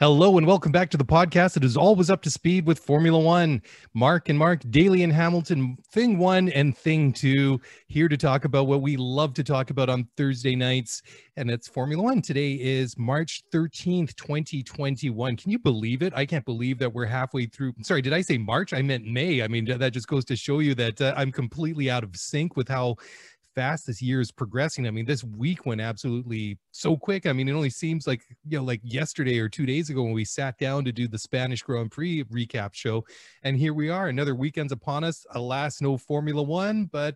Hello and welcome back to the podcast that is always up to speed with Formula One. Mark and Mark, Daly and Hamilton, Thing 1 and Thing 2, here to talk about what we love to talk about on Thursday nights, and it's Formula One. Today is March 13th, 2021. Can you believe it? I can't believe that we're halfway through. Sorry, did I say March? I meant May. I mean, that just goes to show you that I'm completely out of sync with how fast this year is progressing. I mean, this week went absolutely so quick. I mean, it only seems like, like yesterday or 2 days ago when we sat down to do the Spanish Grand Prix recap show. And here we are, another weekend's upon us. Alas, no Formula One, but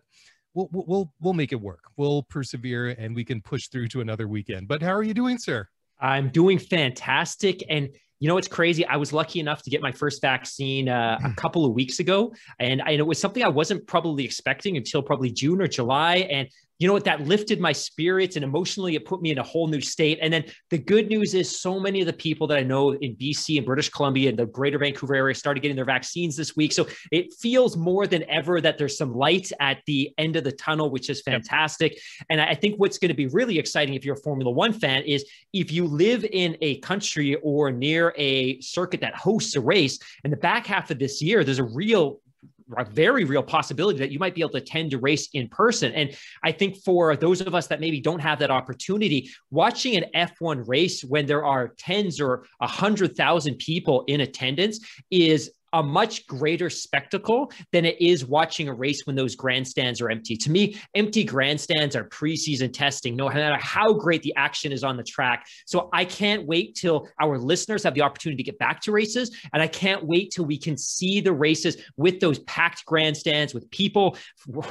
we'll make it work. We'll persevere and we can push through to another weekend. But how are you doing, sir? I'm doing fantastic. And you know, it's crazy. I was lucky enough to get my first vaccine a couple of weeks ago. And it was something I wasn't probably expecting until probably June or July. And you know what, that lifted my spirits and emotionally it put me in a whole new state. And then the good news is so many of the people that I know in BC and British Columbia and the greater Vancouver area started getting their vaccines this week. So it feels more than ever that there's some light at the end of the tunnel, which is fantastic. Yep. And I think what's going to be really exciting if you're a Formula One fan is if you live in a country or near a circuit that hosts a race in the back half of this year, there's a very real possibility that you might be able to attend a race in person. And I think for those of us that maybe don't have that opportunity, watching an F1 race when there are tens or 100,000 people in attendance is a much greater spectacle than it is watching a race when those grandstands are empty. To me, empty grandstands are preseason testing, no matter how great the action is on the track. So I can't wait till our listeners have the opportunity to get back to races. And I can't wait till we can see the races with those packed grandstands, with people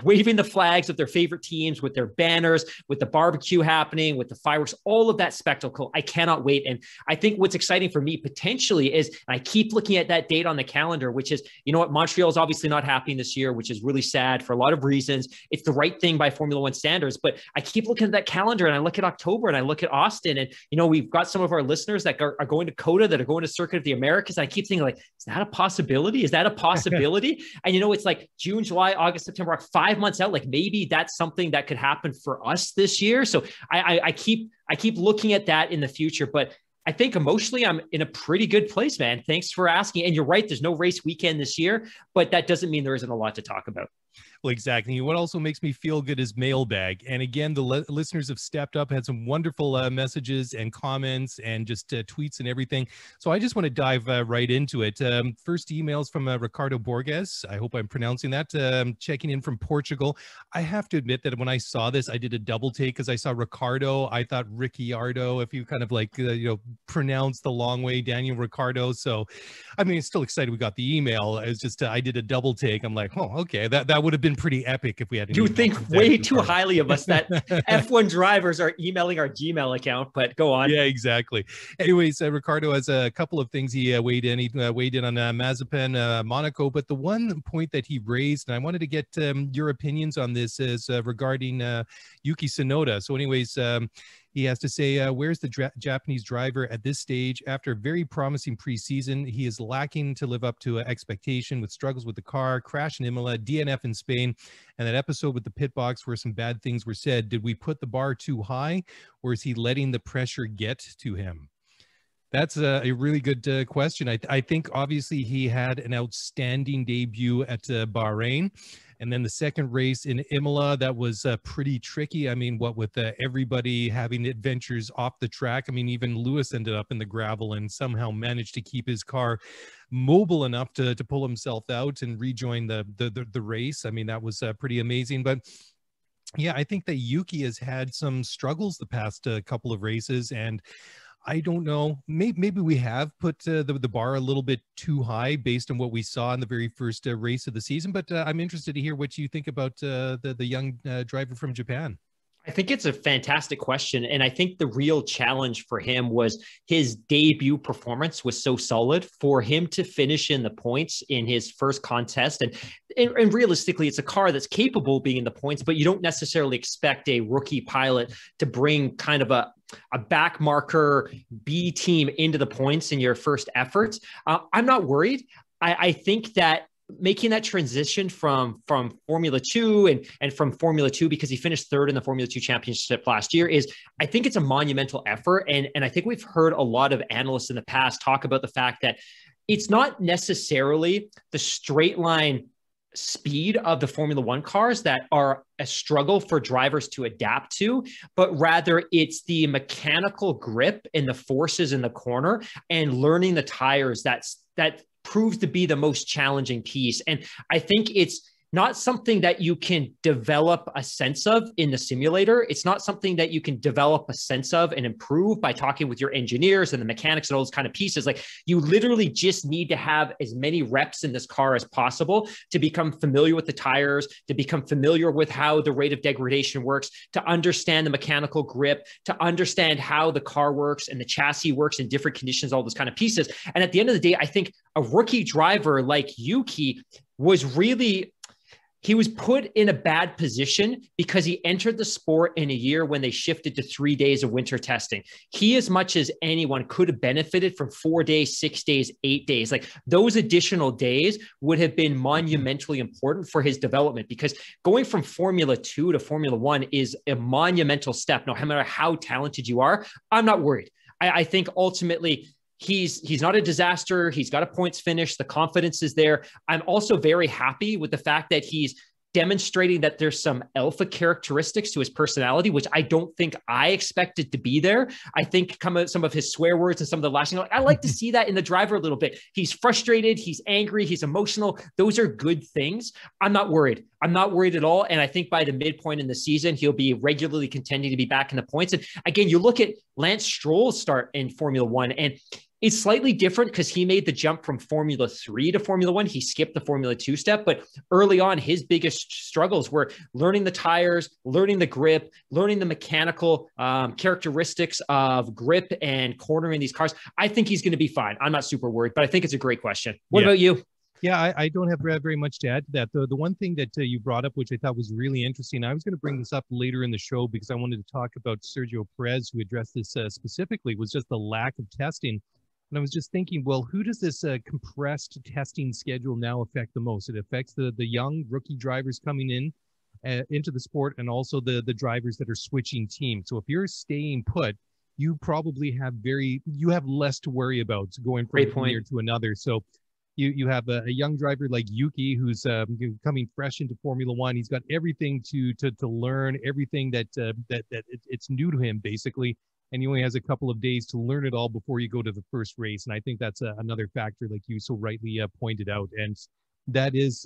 waving the flags of their favorite teams, with their banners, with the barbecue happening, with the fireworks, all of that spectacle. I cannot wait. And I think what's exciting for me potentially is, I keep looking at that date on the calendar, which is, you know what, Montreal is obviously not happening this year, which is really sad for a lot of reasons. It's the right thing by Formula One standards, but I keep looking at that calendar and I look at October and I look at Austin, and, you know, we've got some of our listeners that are going to COTA, that are going to Circuit of the Americas. And I keep thinking, like, is that a possibility? Is that a possibility? And, you know, it's like June, July, August, September, 5 months out. Like maybe that's something that could happen for us this year. So I keep looking at that in the future, but I think emotionally, I'm in a pretty good place, man. Thanks for asking. And you're right, there's no race weekend this year, but that doesn't mean there isn't a lot to talk about. Well, exactly. What also makes me feel good is mailbag. And again, the listeners have stepped up, had some wonderful messages and comments and just tweets and everything. So I just want to dive right into it. First emails from Ricardo Borges. I hope I'm pronouncing that. Checking in from Portugal. I have to admit that when I saw this, I did a double take because I saw Ricardo. I thought Ricciardo, if you kind of like, pronounce the long way, Daniel Ricciardo. So, I mean, still excited we got the email. It's just, I did a double take. I'm like, oh, okay, that would have been pretty epic if we had. You think way too highly of us that F1 drivers are emailing our Gmail account, but go on. Yeah, exactly. Anyways, Ricardo has a couple of things he weighed in. He weighed in on Mazepin, Monaco, but the one point that he raised, and I wanted to get your opinions on this, is regarding Yuki Tsunoda. So anyways, he has to say, where's the Japanese driver at this stage? After a very promising preseason, he is lacking to live up to expectation with struggles with the car, crash in Imola, DNF in Spain, and that episode with the pit box where some bad things were said. Did we put the bar too high, or is he letting the pressure get to him? That's a really good question. I think obviously he had an outstanding debut at Bahrain. And then the second race in Imola, that was pretty tricky. I mean, what with everybody having adventures off the track. I mean, even Lewis ended up in the gravel and somehow managed to keep his car mobile enough to pull himself out and rejoin the race. I mean, that was pretty amazing. But yeah, I think that Yuki has had some struggles the past couple of races, and I don't know. Maybe we have put the bar a little bit too high based on what we saw in the very first race of the season. But I'm interested to hear what you think about the young driver from Japan. I think it's a fantastic question. And I think the real challenge for him was his debut performance was so solid for him to finish in the points in his first contest. And realistically, it's a car that's capable of being in the points, but you don't necessarily expect a rookie pilot to bring kind of a back marker B team into the points in your first efforts. I'm not worried. I think that making that transition from Formula 2 and from Formula 2, because he finished third in the Formula 2 championship last year, is I think it's a monumental effort. And I think we've heard a lot of analysts in the past talk about the fact that it's not necessarily the straight line speed of the Formula One cars that are a struggle for drivers to adapt to, but rather it's the mechanical grip and the forces in the corner and learning the tires that proves to be the most challenging piece. And I think it's not something that you can develop a sense of in the simulator. It's not something that you can develop a sense of and improve by talking with your engineers and the mechanics and all those kind of pieces. Like, you literally just need to have as many reps in this car as possible to become familiar with the tires, to become familiar with how the rate of degradation works, to understand the mechanical grip, to understand how the car works and the chassis works in different conditions, all those kind of pieces. And at the end of the day, I think a rookie driver like Yuki he was put in a bad position because he entered the sport in a year when they shifted to 3 days of winter testing. He, as much as anyone, could have benefited from 4 days, 6 days, 8 days. Like, those additional days would have been monumentally important for his development, because going from Formula 2 to Formula 1 is a monumental step. No matter how talented you are, I'm not worried. I think ultimately he's not a disaster. He's got a points finish. The confidence is there. I'm also very happy with the fact that he's demonstrating that there's some alpha characteristics to his personality, which I don't think I expected to be there. I think some of his swear words and some of the lashing, I like to see that in the driver a little bit. He's frustrated. He's angry. He's emotional. Those are good things. I'm not worried. I'm not worried at all. And I think by the midpoint in the season, he'll be regularly contending to be back in the points. And again, you look at Lance Stroll's start in Formula One, and it's slightly different because he made the jump from Formula 3 to Formula 1. He skipped the Formula 2 step, but early on, his biggest struggles were learning the tires, learning the grip, learning the mechanical characteristics of grip and cornering these cars. I think he's going to be fine. I'm not super worried, but I think it's a great question. What about you? Yeah, I don't have very much to add to that. The one thing that you brought up, which I thought was really interesting, I was going to bring this up later in the show because I wanted to talk about Sergio Perez, who addressed this specifically, was just the lack of testing. And I was just thinking, well, who does this compressed testing schedule now affect the most? It affects the young rookie drivers coming into the sport, and also the drivers that are switching teams. So if you're staying put, you probably have less to worry about going from one year to another. So you have a young driver like Yuki, who's coming fresh into Formula One. He's got everything to learn, everything that it's new to him, basically. And he only has a couple of days to learn it all before you go to the first race. And I think that's another factor, like you so rightly pointed out. And that is,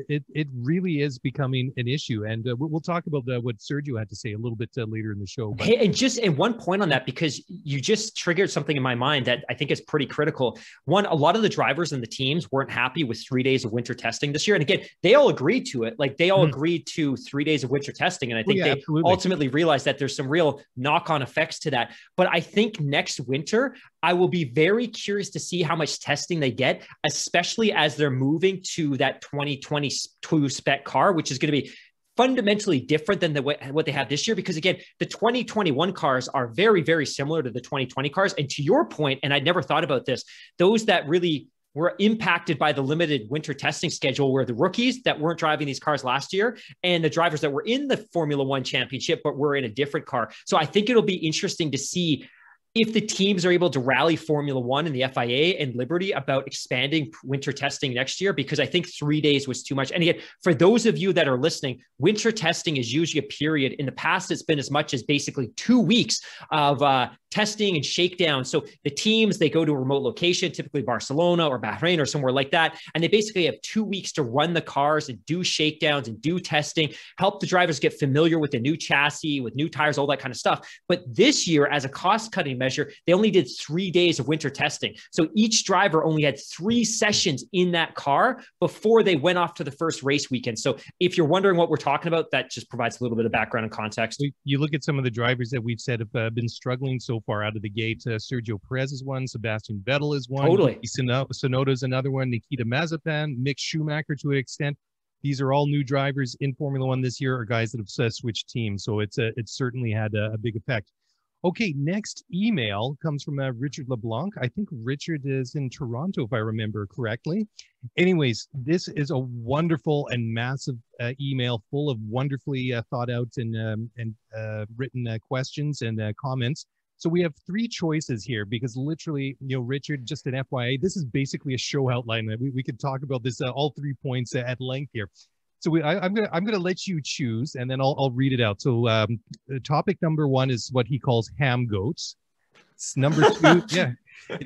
it really is becoming an issue. And we'll talk about what Sergio had to say a little bit later in the show. But... Hey, and one point on that, because you just triggered something in my mind that I think is pretty critical. One, a lot of the drivers and the teams weren't happy with 3 days of winter testing this year. And again, they all agreed to it. Like, they all agreed to 3 days of winter testing. And I think they ultimately realized that there's some real knock-on effects to that. But I think next winter, I will be very curious to see how much testing they get, especially as they're moving to that 2022 spec car, which is going to be fundamentally different than what they have this year. Because again, the 2021 cars are very, very similar to the 2020 cars. And to your point, and I'd never thought about this, those that really were impacted by the limited winter testing schedule were the rookies that weren't driving these cars last year, and the drivers that were in the Formula One championship, but were in a different car. So I think it'll be interesting to see if the teams are able to rally Formula One and the FIA and Liberty about expanding winter testing next year, because I think 3 days was too much. And again, for those of you that are listening, winter testing is usually a period. In the past, it's been as much as basically 2 weeks of testing and shakedown. So the teams, they go to a remote location, typically Barcelona or Bahrain or somewhere like that. And they basically have 2 weeks to run the cars and do shakedowns and do testing, help the drivers get familiar with the new chassis, with new tires, all that kind of stuff. But this year, as a cost-cutting measure, they only did 3 days of winter testing. So each driver only had 3 sessions in that car before they went off to the first race weekend. So if you're wondering what we're talking about, that just provides a little bit of background and context. You look at some of the drivers that we've said have been struggling so far out of the gate. Sergio Perez is one, Sebastian Vettel is one, totally. Sonoda is another one, Nikita Mazepin, Mick Schumacher to an extent. These are all new drivers in Formula One this year, or guys that have switched teams. So it's certainly had a big effect. Okay, next email comes from Richard LeBlanc. I think Richard is in Toronto, if I remember correctly. Anyways, this is a wonderful and massive email full of wonderfully thought out and written questions and comments. So we have three choices here because literally, Richard, just an FYI, this is basically a show outline. We could talk about this, all 3 points at length here. So I'm gonna let you choose, and then I'll read it out. So topic number 1 is what he calls ham goats. Number 2, yeah.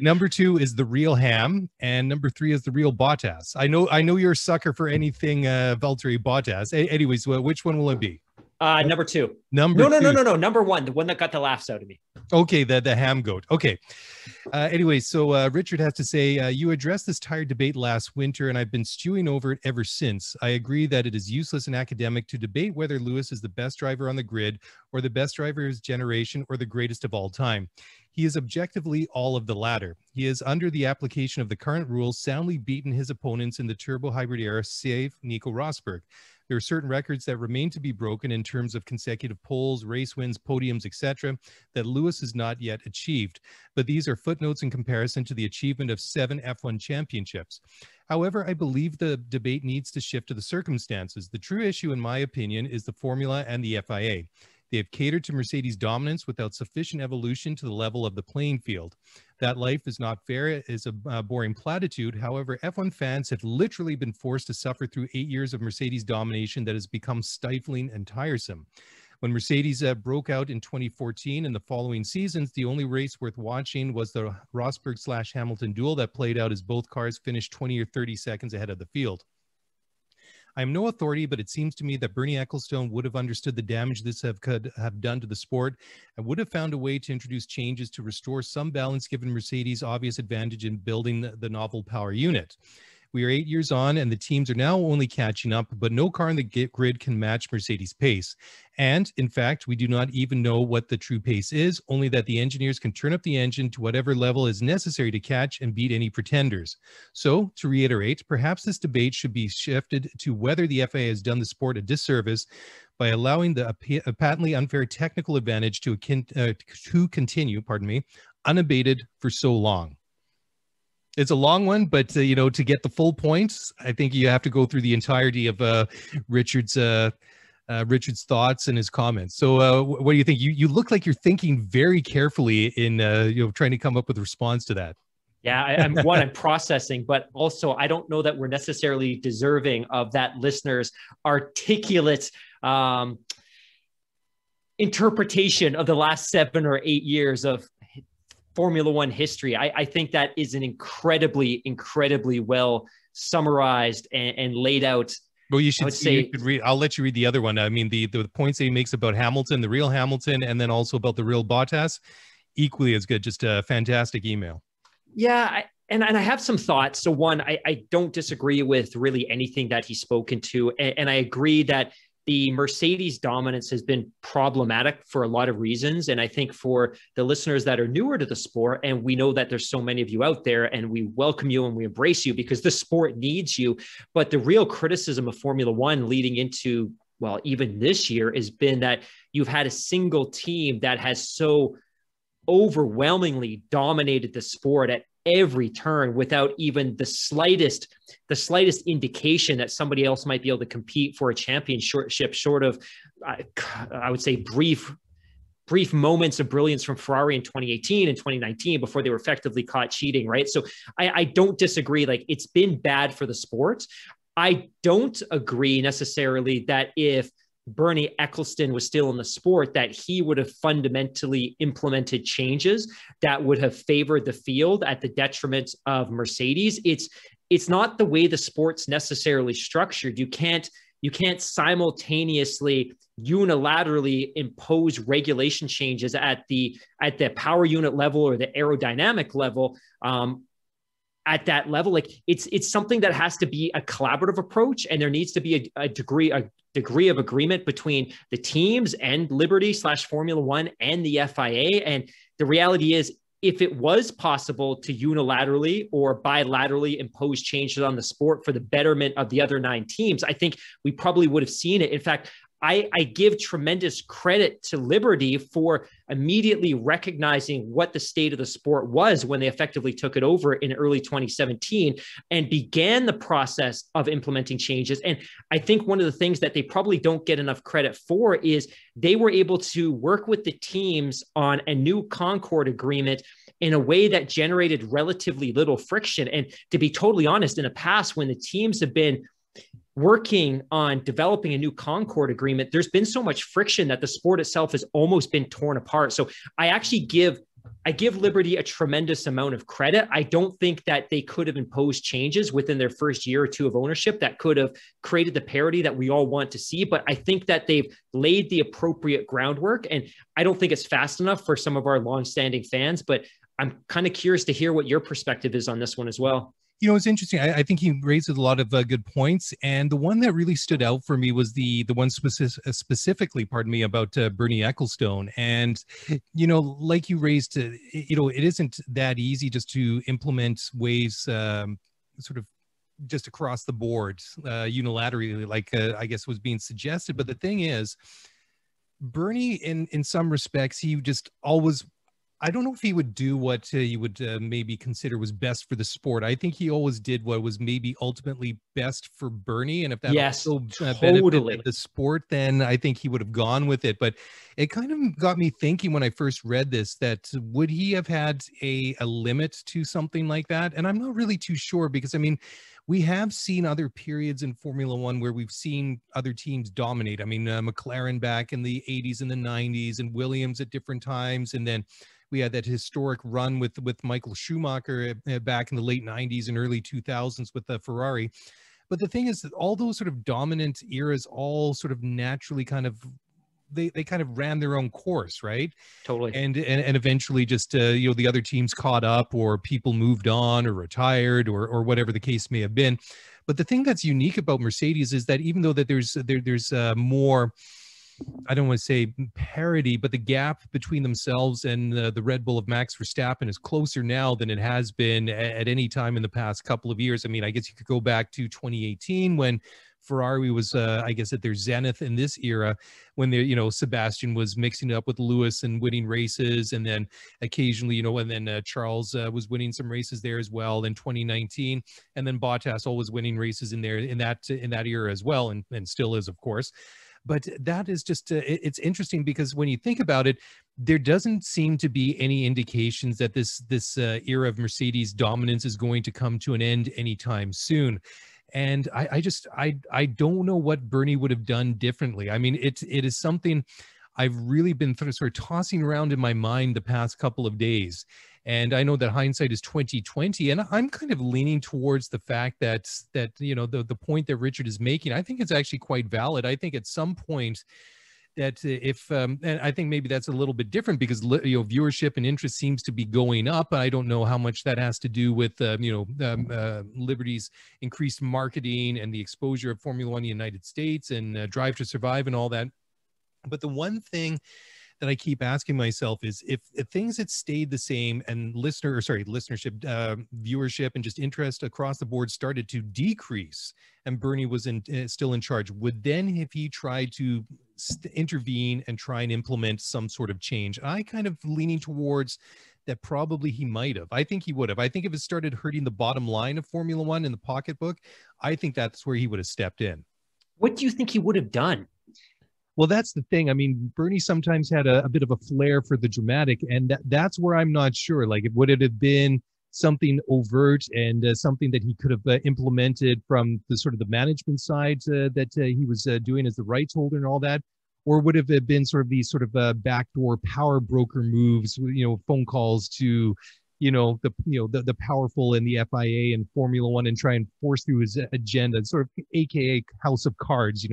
Number 2 is the real ham, and number 3 is the real Bottas. I know you're a sucker for anything Valtteri Bottas. Anyways, which one will it be? Number 2. No. Number 1, the one that got the laughs out of me. Okay, the ham goat. Okay. Anyway, so Richard has to say, you addressed this tired debate last winter, and I've been stewing over it ever since. I agree that it is useless and academic to debate whether Lewis is the best driver on the grid, or the best driver of his generation, or the greatest of all time. He is objectively all of the latter. He is, under the application of the current rules, soundly beaten his opponents in the turbo hybrid era, save Nico Rosberg. There are certain records that remain to be broken in terms of consecutive poles, race wins, podiums, etc., that Lewis has not yet achieved. But these are footnotes in comparison to the achievement of 7 F1 championships. However, I believe the debate needs to shift to the circumstances. The true issue, in my opinion, is the formula and the FIA. They have catered to Mercedes' dominance without sufficient evolution to the level of the playing field. That life is not fair is a boring platitude. However, F1 fans have literally been forced to suffer through 8 years of Mercedes domination that has become stifling and tiresome. When Mercedes broke out in 2014 and the following seasons, the only race worth watching was the Rosberg/Hamilton duel that played out as both cars finished 20 or 30 seconds ahead of the field. I am no authority, but it seems to me that Bernie Ecclestone would have understood the damage this could have done to the sport and would have found a way to introduce changes to restore some balance given Mercedes' obvious advantage in building the novel power unit. We are 8 years on, and the teams are now only catching up, but no car in the grid can match Mercedes' pace. And, in fact, we do not even know what the true pace is, only that the engineers can turn up the engine to whatever level is necessary to catch and beat any pretenders. So, to reiterate, perhaps this debate should be shifted to whether the FIA has done the sport a disservice by allowing the patently unfair technical advantage to continue, unabated for so long. It's a long one, but to get the full points, I think you have to go through the entirety of Richard's thoughts and his comments. So, what do you think? You look like you're thinking very carefully in trying to come up with a response to that. Yeah, I'm processing, but also I don't know that we're necessarily deserving of that listener's articulate interpretation of the last 7 or 8 years of Formula One history. I think that is an incredibly well summarized and laid out. Well, you should read. I'll let you read the other one. I mean, the points that he makes about Hamilton, the real Hamilton, and then also about the real Bottas, equally as good. Just a fantastic email. Yeah, and I have some thoughts. So one, I don't disagree with really anything that he's spoken to, and I agree that the Mercedes dominance has been problematic for a lot of reasons. And I think for the listeners that are newer to the sport, and we know that there's so many of you out there, and we welcome you and we embrace you because the sport needs you. But the real criticism of Formula One leading into, well, even this year has been that you've had a single team that has so overwhelmingly dominated the sport at every turn without even the slightest indication that somebody else might be able to compete for a championship, short of, I would say, brief moments of brilliance from Ferrari in 2018 and 2019 before they were effectively caught cheating, right? So I don't disagree. Like, it's been bad for the sport. I don't agree necessarily that if Bernie Ecclestone was still in the sport, that he would have fundamentally implemented changes that would have favored the field at the detriment of Mercedes. It's not the way the sport's necessarily structured. You can't simultaneously unilaterally impose regulation changes at the power unit level or the aerodynamic level. At that level, like it's something that has to be a collaborative approach, and there needs to be a degree of agreement between the teams and Liberty/Formula One and the FIA. And the reality is, if it was possible to unilaterally or bilaterally impose changes on the sport for the betterment of the other 9 teams, I think we probably would have seen it. In fact, I give tremendous credit to Liberty for immediately recognizing what the state of the sport was when they effectively took it over in early 2017 and began the process of implementing changes. And I think one of the things that they probably don't get enough credit for is they were able to work with the teams on a new Concord agreement in a way that generated relatively little friction. And to be totally honest, in the past, when the teams have been working on developing a new Concord agreement, there's been so much friction that the sport itself has almost been torn apart. So I actually give Liberty a tremendous amount of credit. I don't think that they could have imposed changes within their first year or two of ownership that could have created the parity that we all want to see. But I think that they've laid the appropriate groundwork. And I don't think it's fast enough for some of our longstanding fans, but I'm kind of curious to hear what your perspective is on this one as well. You know, it's interesting. I think he raised a lot of good points, and the one that really stood out for me was the one specifically, pardon me, about Bernie Ecclestone. And you know, like you raised, you know, it isn't that easy just to implement ways, sort of just across the board, unilaterally, like I guess was being suggested. But the thing is, Bernie, in some respects, he just always, I don't know if he would do what you would maybe consider was best for the sport. I think he always did what was maybe ultimately best for Bernie. And if that also benefited the sport, then I think he would have gone with it. But it kind of got me thinking when I first read this, that would he have had a limit to something like that? And I'm not really too sure, because I mean, we have seen other periods in Formula One where we've seen other teams dominate. I mean, McLaren back in the 80s and the 90s, and Williams at different times. And then we had that historic run with Michael Schumacher back in the late 90s and early 2000s with the Ferrari. But the thing is that all those sort of dominant eras all sort of naturally kind of, they kind of ran their own course, right? Totally. And eventually just, you know, the other teams caught up, or people moved on or retired, or whatever the case may have been. But the thing that's unique about Mercedes is that even though that there's more, I don't want to say parity, but the gap between themselves and the Red Bull of Max Verstappen is closer now than it has been at any time in the past couple of years. I mean, I guess you could go back to 2018 when Ferrari was, I guess, at their zenith in this era, when they, you know, Sebastian was mixing it up with Lewis and winning races, and then occasionally, you know, and then Charles was winning some races there as well in 2019, and then Bottas always winning races in there in that era as well, and still is, of course. But that is just, it's interesting, because when you think about it, there doesn't seem to be any indications that this era of Mercedes dominance is going to come to an end anytime soon. And I don't know what Bernie would have done differently. I mean, it is something I've really been sort of tossing around in my mind the past couple of days. And I know that hindsight is 2020, and I'm kind of leaning towards the fact that you know, the point that Richard is making, I think it's actually quite valid. I think at some point that if and I think maybe that's a little bit different, because you know, viewership and interest seems to be going up. I don't know how much that has to do with you know, Liberty's increased marketing and the exposure of Formula One in the United States and Drive to Survive and all that. But the one thing that I keep asking myself is, if things had stayed the same and listenership, viewership, and just interest across the board started to decrease, and Bernie was still in charge, would then have he tried to intervene and try and implement some sort of change? I kind of leaning towards that probably he might have. I think he would have. I think if it started hurting the bottom line of Formula One in the pocketbook, I think that's where he would have stepped in. What do you think he would have done? Well, that's the thing. I mean, Bernie sometimes had a bit of a flair for the dramatic, and that's where I'm not sure. Like, would it have been something overt and something that he could have implemented from the sort of the management side that he was doing as the rights holder and all that? Or would it have been sort of these sort of backdoor power broker moves, you know, phone calls to, the powerful in the FIA and Formula One, and try and force through his agenda, sort of AKA House of Cards,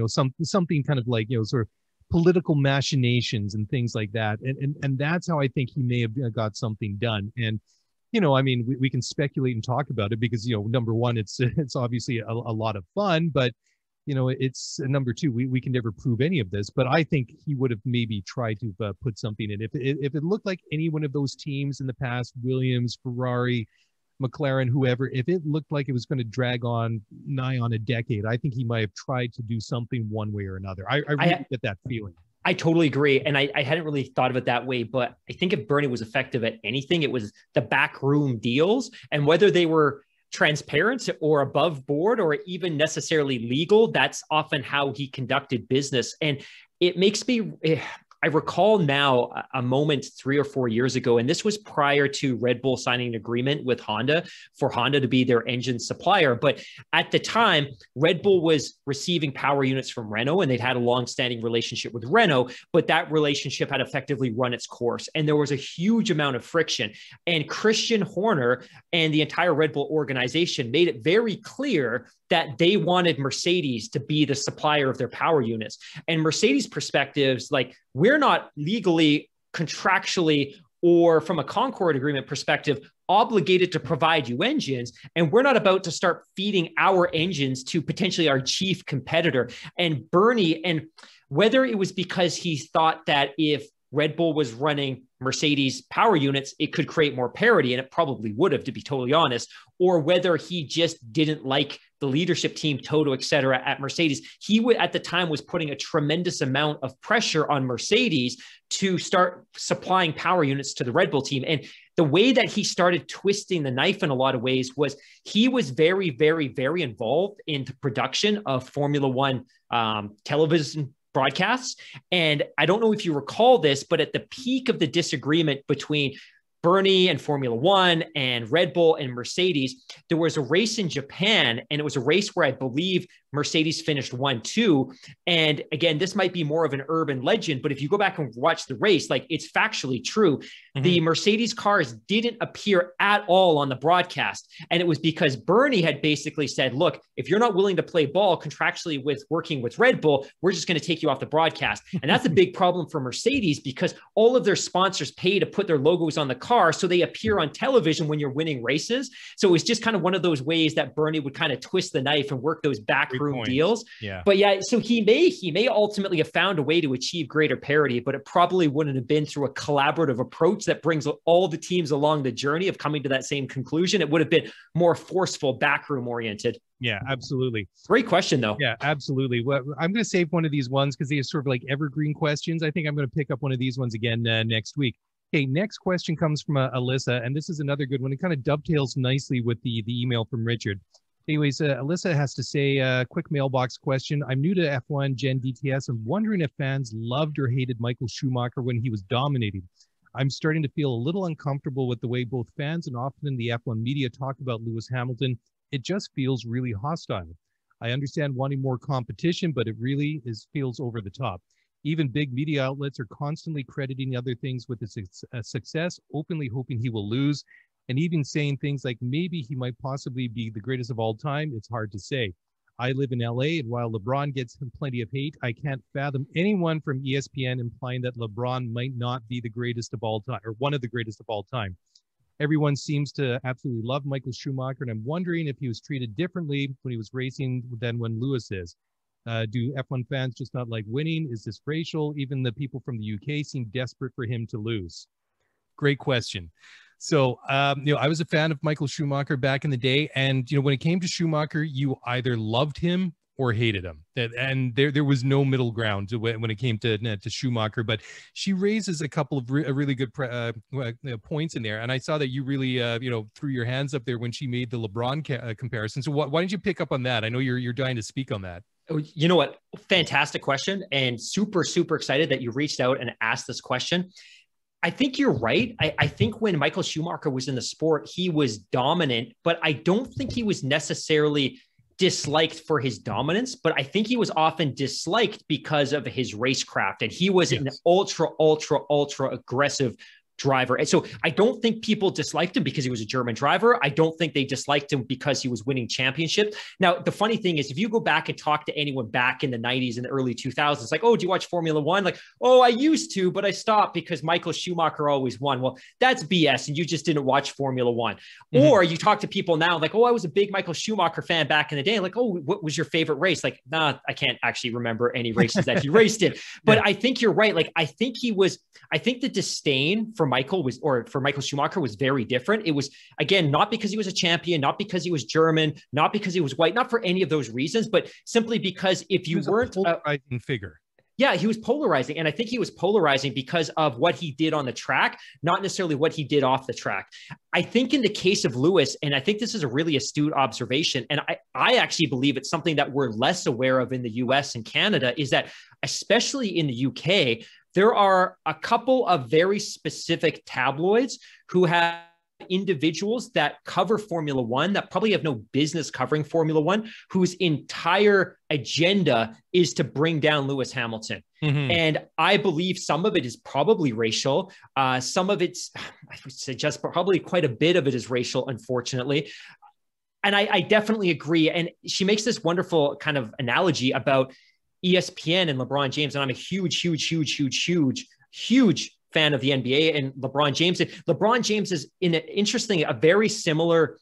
something kind of like, sort of political machinations and things like that. And that's how I think he may have got something done. And, I mean, we can speculate and talk about it because, number one, it's obviously a lot of fun, but it's number two, we can never prove any of this, but I think he would have maybe tried to put something in. If it looked like any one of those teams in the past, Williams, Ferrari, McLaren, whoever, if it looked like it was going to drag on nigh on a decade, I think he might have tried to do something one way or another. I really get that feeling. I totally agree. And I hadn't really thought of it that way, but I think if Bernie was effective at anything, it was the backroom deals, and whether they were transparent or above board or even necessarily legal, that's often how he conducted business. And it makes me, I recall now a moment 3 or 4 years ago, and this was prior to Red Bull signing an agreement with Honda for Honda to be their engine supplier. But at the time, Red Bull was receiving power units from Renault, and they'd had a long-standing relationship with Renault, but that relationship had effectively run its course. And there was a huge amount of friction. And Christian Horner and the entire Red Bull organization made it very clear that they wanted Mercedes to be the supplier of their power units. And Mercedes perspectives, like, we're not legally, contractually, or from a Concord agreement perspective, obligated to provide you engines. And we're not about to start feeding our engines to potentially our chief competitor. And Bernie, and whether it was because he thought that if Red Bull was running Mercedes power units, it could create more parity, and it probably would have, to be totally honest, or whether he just didn't like the leadership team, Toto, et cetera, at Mercedes. He would, at the time, was putting a tremendous amount of pressure on Mercedes to start supplying power units to the Red Bull team. And the way that he started twisting the knife in a lot of ways was he was very, very, very involved in the production of Formula One television broadcasts. And I don't know if you recall this, but at the peak of the disagreement between Bernie and Formula One and Red Bull and Mercedes, there was a race in Japan, and it was a race where I believe Mercedes finished 1-2. And again, this might be more of an urban legend, but if you go back and watch the race, like, it's factually true. Mm-hmm. The Mercedes cars didn't appear at all on the broadcast. And it was because Bernie had basically said, look, if you're not willing to play ball contractually with working with Red Bull, we're just going to take you off the broadcast. And that's a big problem for Mercedes, because all of their sponsors pay to put their logos on the car, so they appear on television when you're winning races. So it was just kind of one of those ways that Bernie would kind of twist the knife and work those backroom deals. Yeah. But yeah, so he may ultimately have found a way to achieve greater parity, but it probably wouldn't have been through a collaborative approach that brings all the teams along the journey of coming to that same conclusion. It would have been more forceful, backroom oriented. Yeah, absolutely. Great question, though. Yeah, absolutely. Well, I'm going to save one of these ones because they are sort of like evergreen questions. I think I'm going to pick up one of these ones again next week. Okay, next question comes from Alyssa, and this is another good one. It kind of dovetails nicely with the email from Richard. Anyways, Alyssa has to say, quick mailbox question. I'm new to F1 Gen DTS. I'm wondering if fans loved or hated Michael Schumacher when he was dominating. I'm starting to feel a little uncomfortable with the way both fans and often the F1 media talk about Lewis Hamilton. It just feels really hostile. I understand wanting more competition, but it really feels over the top. Even big media outlets are constantly crediting other things with his success, openly hoping he will lose, and even saying things like maybe he might possibly be the greatest of all time. It's hard to say. I live in LA, and while LeBron gets plenty of hate, I can't fathom anyone from ESPN implying that LeBron might not be the greatest of all time, or one of the greatest of all time. Everyone seems to absolutely love Michael Schumacher, and I'm wondering if he was treated differently when he was racing than when Lewis is. Do F1 fans just not like winning? Is this racial? Even the people from the UK seem desperate for him to lose. Great question. So, I was a fan of Michael Schumacher back in the day. And, when it came to Schumacher, you either loved him or hated him. And there was no middle ground when it came to Schumacher. But she raises a couple of really good points in there. And I saw that you really, threw your hands up there when she made the LeBron comparison. So why didn't you pick up on that? I know you're dying to speak on that. You know what? Fantastic question. And super, super excited that you reached out and asked this question. I think you're right. I think when Michael Schumacher was in the sport, he was dominant, but I don't think he was necessarily disliked for his dominance, but I think he was often disliked because of his racecraft. And he was an ultra, ultra, ultra aggressive driver. And so I don't think people disliked him because he was a German driver. I don't think they disliked him because he was winning championships. Now, the funny thing is, if you go back and talk to anyone back in the 90s and the early 2000s, like, oh, do you watch Formula One? Like, oh, I used to, but I stopped because Michael Schumacher always won. Well, that's BS. And you just didn't watch Formula One. Mm-hmm. Or you talk to people now like, oh, I was a big Michael Schumacher fan back in the day. Like, oh, what was your favorite race? Like, nah, I can't actually remember any races that he raced in. But I think you're right. Like, I think the disdain for for Michael Schumacher was very different. It was, again, not because he was a champion, not because he was German, not because he was white, not for any of those reasons, but simply because if you weren't a polarizing figure. Yeah, he was polarizing. And I think he was polarizing because of what he did on the track, not necessarily what he did off the track. I think in the case of Lewis, and I think this is a really astute observation, and I actually believe it's something that we're less aware of in the US and Canada, is that especially in the UK, there are a couple of very specific tabloids who have individuals that cover Formula One that probably have no business covering Formula One, whose entire agenda is to bring down Lewis Hamilton. Mm-hmm. And I believe some of it is probably racial. Some of it's, I would suggest probably quite a bit of it is racial, unfortunately. And I definitely agree. And she makes this wonderful kind of analogy about ESPN and LeBron James. And I'm a huge fan of the NBA and LeBron James. And LeBron James is a very similar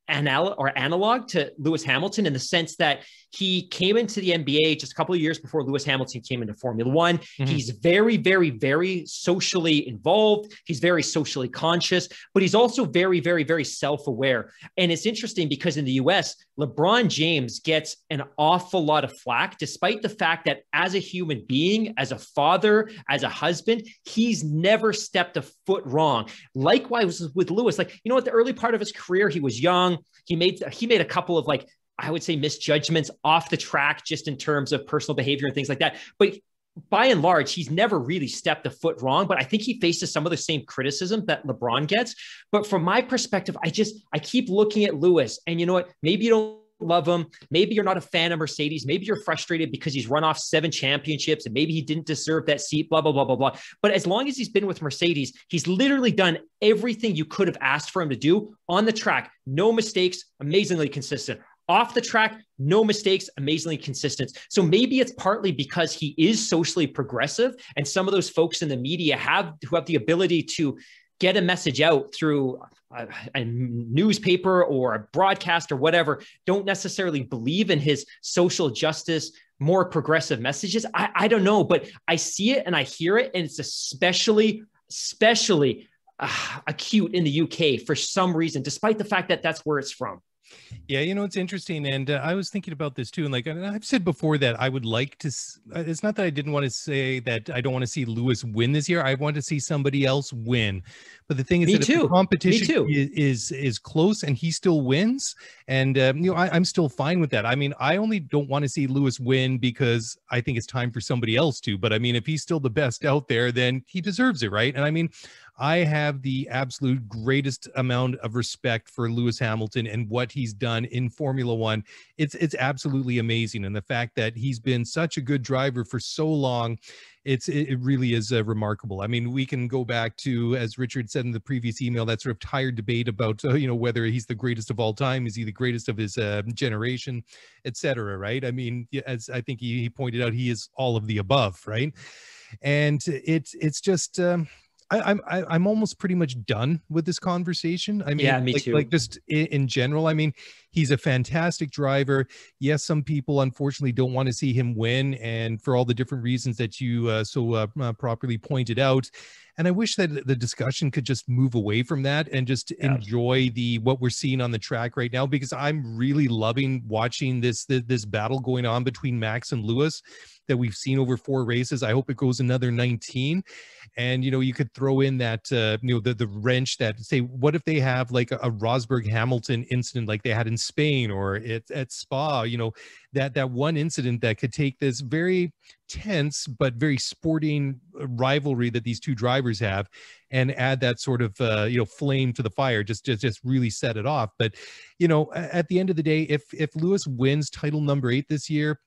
analog to Lewis Hamilton in the sense that he came into the NBA just a couple of years before Lewis Hamilton came into Formula One. Mm-hmm. He's very, very, very socially involved. He's very socially conscious, but he's also very, very, very self-aware. And it's interesting because in the US, LeBron James gets an awful lot of flack, despite the fact that as a human being, as a father, as a husband, he's never stepped a foot wrong. Likewise with Lewis, at the early part of his career, he was young. He made a couple of I would say misjudgments off the track, just in terms of personal behavior and things like that. But by and large, he's never really stepped a foot wrong, but I think he faces some of the same criticism that LeBron gets. But from my perspective, I keep looking at Lewis, and you know what? Maybe you don't love him. Maybe you're not a fan of Mercedes. Maybe you're frustrated because he's run off 7 championships and maybe he didn't deserve that seat, blah, blah, blah, blah, blah. But as long as he's been with Mercedes, he's literally done everything you could have asked for him to do on the track. No mistakes, amazingly consistent. Off the track, no mistakes, amazingly consistent. So maybe it's partly because he is socially progressive, and some of those folks in the media who have the ability to get a message out through a newspaper or a broadcast or whatever, don't necessarily believe in his social justice, more progressive messages. I don't know, but I see it and I hear it, and it's especially acute in the UK for some reason, despite the fact that that's where it's from. Yeah, it's interesting. And I was thinking about this too. And I've said before that I would like to, it's not that I didn't want to say that I don't want to see Lewis win this year. I want to see somebody else win. But the thing is that if the competition is close and he still wins, and I'm still fine with that. I mean, I only don't want to see Lewis win because I think it's time for somebody else to. But I mean, if he's still the best out there, then he deserves it, right? And I mean, I have the absolute greatest amount of respect for Lewis Hamilton and what he's done in Formula One. It's absolutely amazing. And the fact that he's been such a good driver for so long, it really is remarkable. I mean, we can go back to, as Richard said in the previous email, that sort of tired debate about, whether he's the greatest of all time, is he the greatest of his generation, etc. Right? I mean, as I think he pointed out, he is all of the above, right? And it's just, I'm almost pretty much done with this conversation. I mean, yeah, me too. Just in general, I mean, he's a fantastic driver. Yes, some people unfortunately don't want to see him win, and for all the different reasons that you so properly pointed out. And I wish that the discussion could just move away from that and just enjoy what we're seeing on the track right now, because I'm really loving watching this battle going on between Max and Lewis that we've seen over 4 races. I hope it goes another 19. And, you could throw in that, the wrench that, say, what if they have like a Rosberg Hamilton incident like they had in Spain or at Spa, that one incident that could take this very tense but very sporting rivalry that these two drivers have and add that sort of, flame to the fire, just really set it off. But, at the end of the day, if Lewis wins title number 8 this year,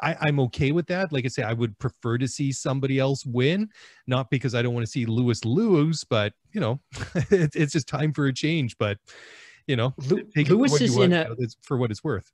I'm okay with that. Like I say, I would prefer to see somebody else win, not because I don't want to see Lewis lose, but it's just time for a change. But Lewis is for what it's worth.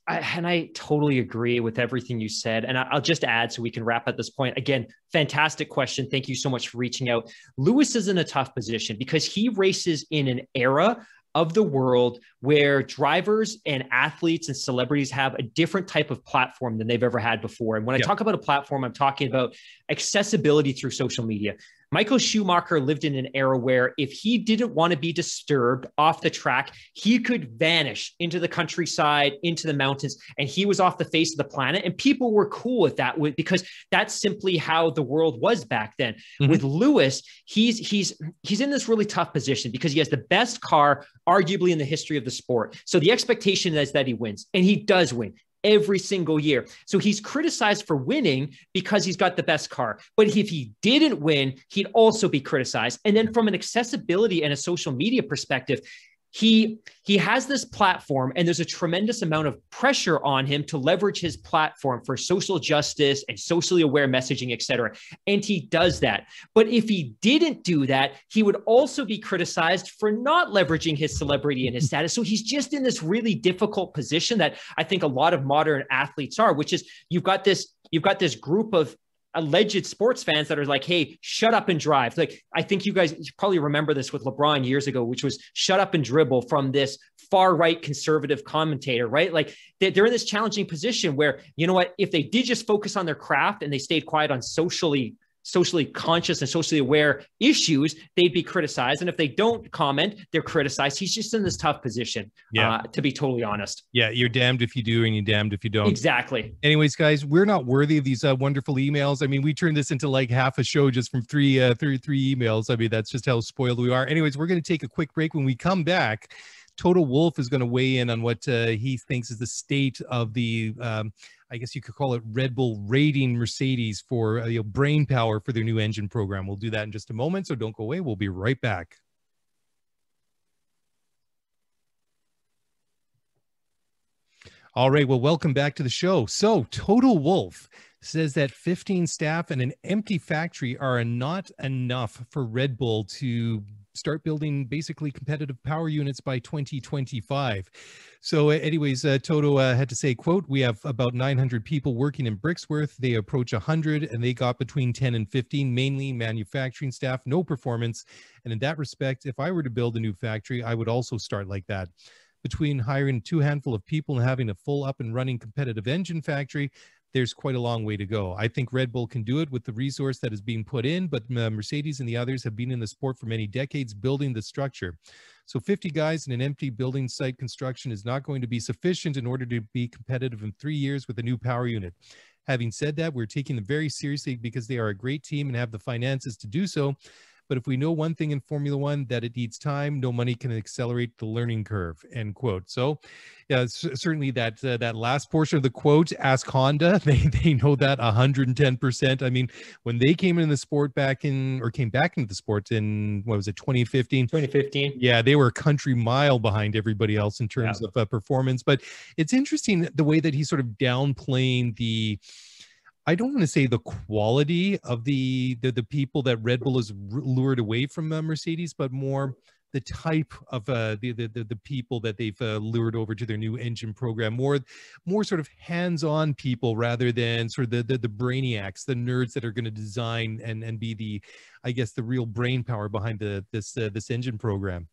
And I totally agree with everything you said. And I'll just add so we can wrap at this point. Again, fantastic question. Thank you so much for reaching out. Lewis is in a tough position because he races in an era of the world where drivers and athletes and celebrities have a different type of platform than they've ever had before. And when I talk about a platform, I'm talking about accessibility through social media. Michael Schumacher lived in an era where if he didn't want to be disturbed off the track, he could vanish into the countryside, into the mountains, and he was off the face of the planet. And people were cool with that because that's simply how the world was back then. Mm-hmm. With Lewis, he's in this really tough position because he has the best car, arguably in the history of the sport. So the expectation is that he wins, and he does win every single year. So he's criticized for winning because he's got the best car. But if he didn't win, he'd also be criticized. And then from an accessibility and a social media perspective, he has this platform, and there's a tremendous amount of pressure on him to leverage his platform for social justice and socially aware messaging, et cetera. And he does that. But if he didn't do that, he would also be criticized for not leveraging his celebrity and his status. So he's just in this really difficult position that I think a lot of modern athletes are, which is you've got this group of alleged sports fans that are like, hey, shut up and drive. Like, I think you guys probably remember this with LeBron years ago, which was shut up and dribble from this far right conservative commentator, right? Like they're in this challenging position where, you know what, if they did just focus on their craft and they stayed quiet on socially conscious and socially aware issues, they'd be criticized. And if they don't comment, they're criticized. He's just in this tough position, to be totally honest. Yeah, you're damned if you do and you're damned if you don't. Exactly. Anyways, guys, we're not worthy of these wonderful emails. I mean, we turned this into like half a show just from three emails. I mean, that's just how spoiled we are. Anyways, we're going to take a quick break. When we come back, Total Wolf is going to weigh in on what he thinks is the state of the I guess you could call it Red Bull rating Mercedes for brain power for their new engine program. We'll do that in just a moment, so don't go away. We'll be right back. All right, well, welcome back to the show. So Total Wolf says that 15 staff and an empty factory are not enough for Red Bull to start building basically competitive power units by 2025. So anyways, Toto had to say, quote, we have about 900 people working in Brixworth. They approach 100 and they got between 10 and 15, mainly manufacturing staff, no performance. And in that respect, if I were to build a new factory, I would also start like that. Between hiring two handful of people and having a full up and running competitive engine factory, there's quite a long way to go. I think Red Bull can do it with the resource that is being put in, but Mercedes and the others have been in the sport for many decades building the structure. So 50 guys in an empty building site construction is not going to be sufficient in order to be competitive in 3 years with a new power unit. Having said that, we're taking them very seriously because they are a great team and have the finances to do so. But if we know one thing in Formula One, that it needs time, no money can accelerate the learning curve, end quote. So yeah, certainly that last portion of the quote, ask Honda, they know that 110%. I mean, when they came into the sport came back into the sport in, what was it, 2015? 2015. Yeah, they were a country mile behind everybody else in terms of performance. But it's interesting the way that he's sort of downplaying I don't want to say the quality of the people that Red Bull has lured away from Mercedes, but more the type of the people that they've lured over to their new engine program. More sort of hands-on people rather than sort of the brainiacs, the nerds that are going to design and be the real brain power behind this engine program.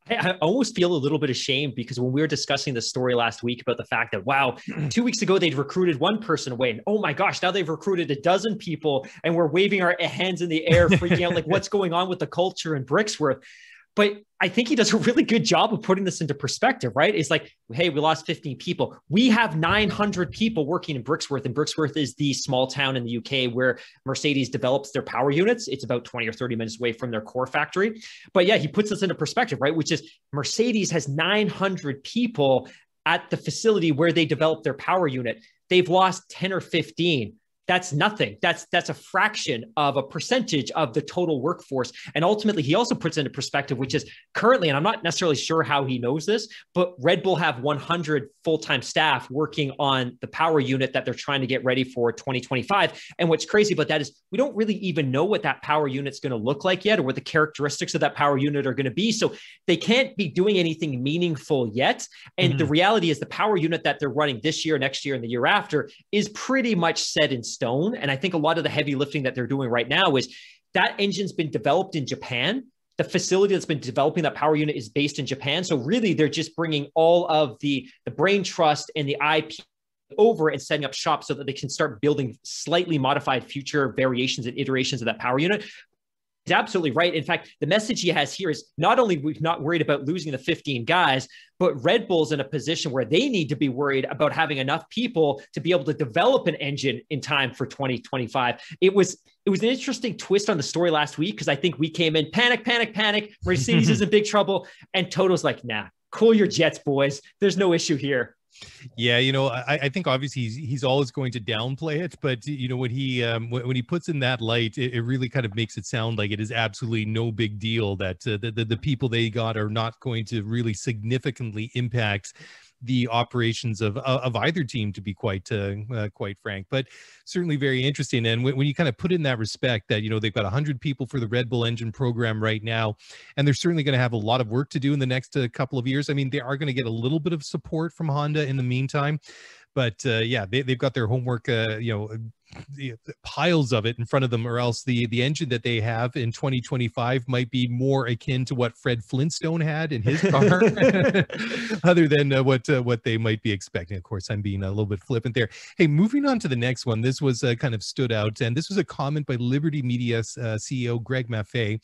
I almost feel a little bit ashamed because when we were discussing the story last week about the fact that, wow, 2 weeks ago, they'd recruited one person away. And oh my gosh, now they've recruited a dozen people and we're waving our hands in the air, freaking out like what's going on with the culture in Brixworth. But I think he does a really good job of putting this into perspective, right? It's like, hey, we lost 15 people. We have 900 people working in Brixworth, and Brixworth is the small town in the UK where Mercedes develops their power units. It's about 20 or 30 minutes away from their core factory. But yeah, he puts this into perspective, right? Which is Mercedes has 900 people at the facility where they develop their power unit. They've lost 10 or 15. That's nothing. That's a fraction of a percentage of the total workforce. And ultimately, he also puts into perspective, which is currently, and I'm not necessarily sure how he knows this, but Red Bull have 100 full-time staff working on the power unit that they're trying to get ready for 2025. And what's crazy about that is we don't really even know what that power unit's going to look like yet, or what the characteristics of that power unit are going to be. So they can't be doing anything meaningful yet. And the reality is the power unit that they're running this year, next year, and the year after is pretty much set in stone. And I think a lot of the heavy lifting that they're doing right now is that engine's been developed in Japan. The facility that's been developing that power unit is based in Japan. So really, they're just bringing all of the brain trust and the IP over and setting up shop so that they can start building slightly modified future variations and iterations of that power unit. He's absolutely right. In fact, the message he has here is not only we're not worried about losing the 15 guys, but Red Bull's in a position where they need to be worried about having enough people to be able to develop an engine in time for 2025. It was an interesting twist on the story last week, because I think we came in panic. Mercedes is in big trouble. And Toto's like, nah, cool your jets, boys. There's no issue here. Yeah, I think obviously he's always going to downplay it, but when he puts in that light, it really kind of makes it sound like it is absolutely no big deal that the people they got are not going to really significantly impact the operations of either team, to be quite frank, but certainly very interesting. And when you kind of put in that respect that, they've got 100 people for the Red Bull engine program right now, and they're certainly going to have a lot of work to do in the next couple of years. I mean, they are going to get a little bit of support from Honda in the meantime, but they've got their homework, piles of it in front of them, or else the engine that they have in 2025 might be more akin to what Fred Flintstone had in his car other than what they might be expecting. Of course, I'm being a little bit flippant there. Hey, moving on to the next one. This was kind of stood out, and this was a comment by Liberty Media's CEO Greg Maffei,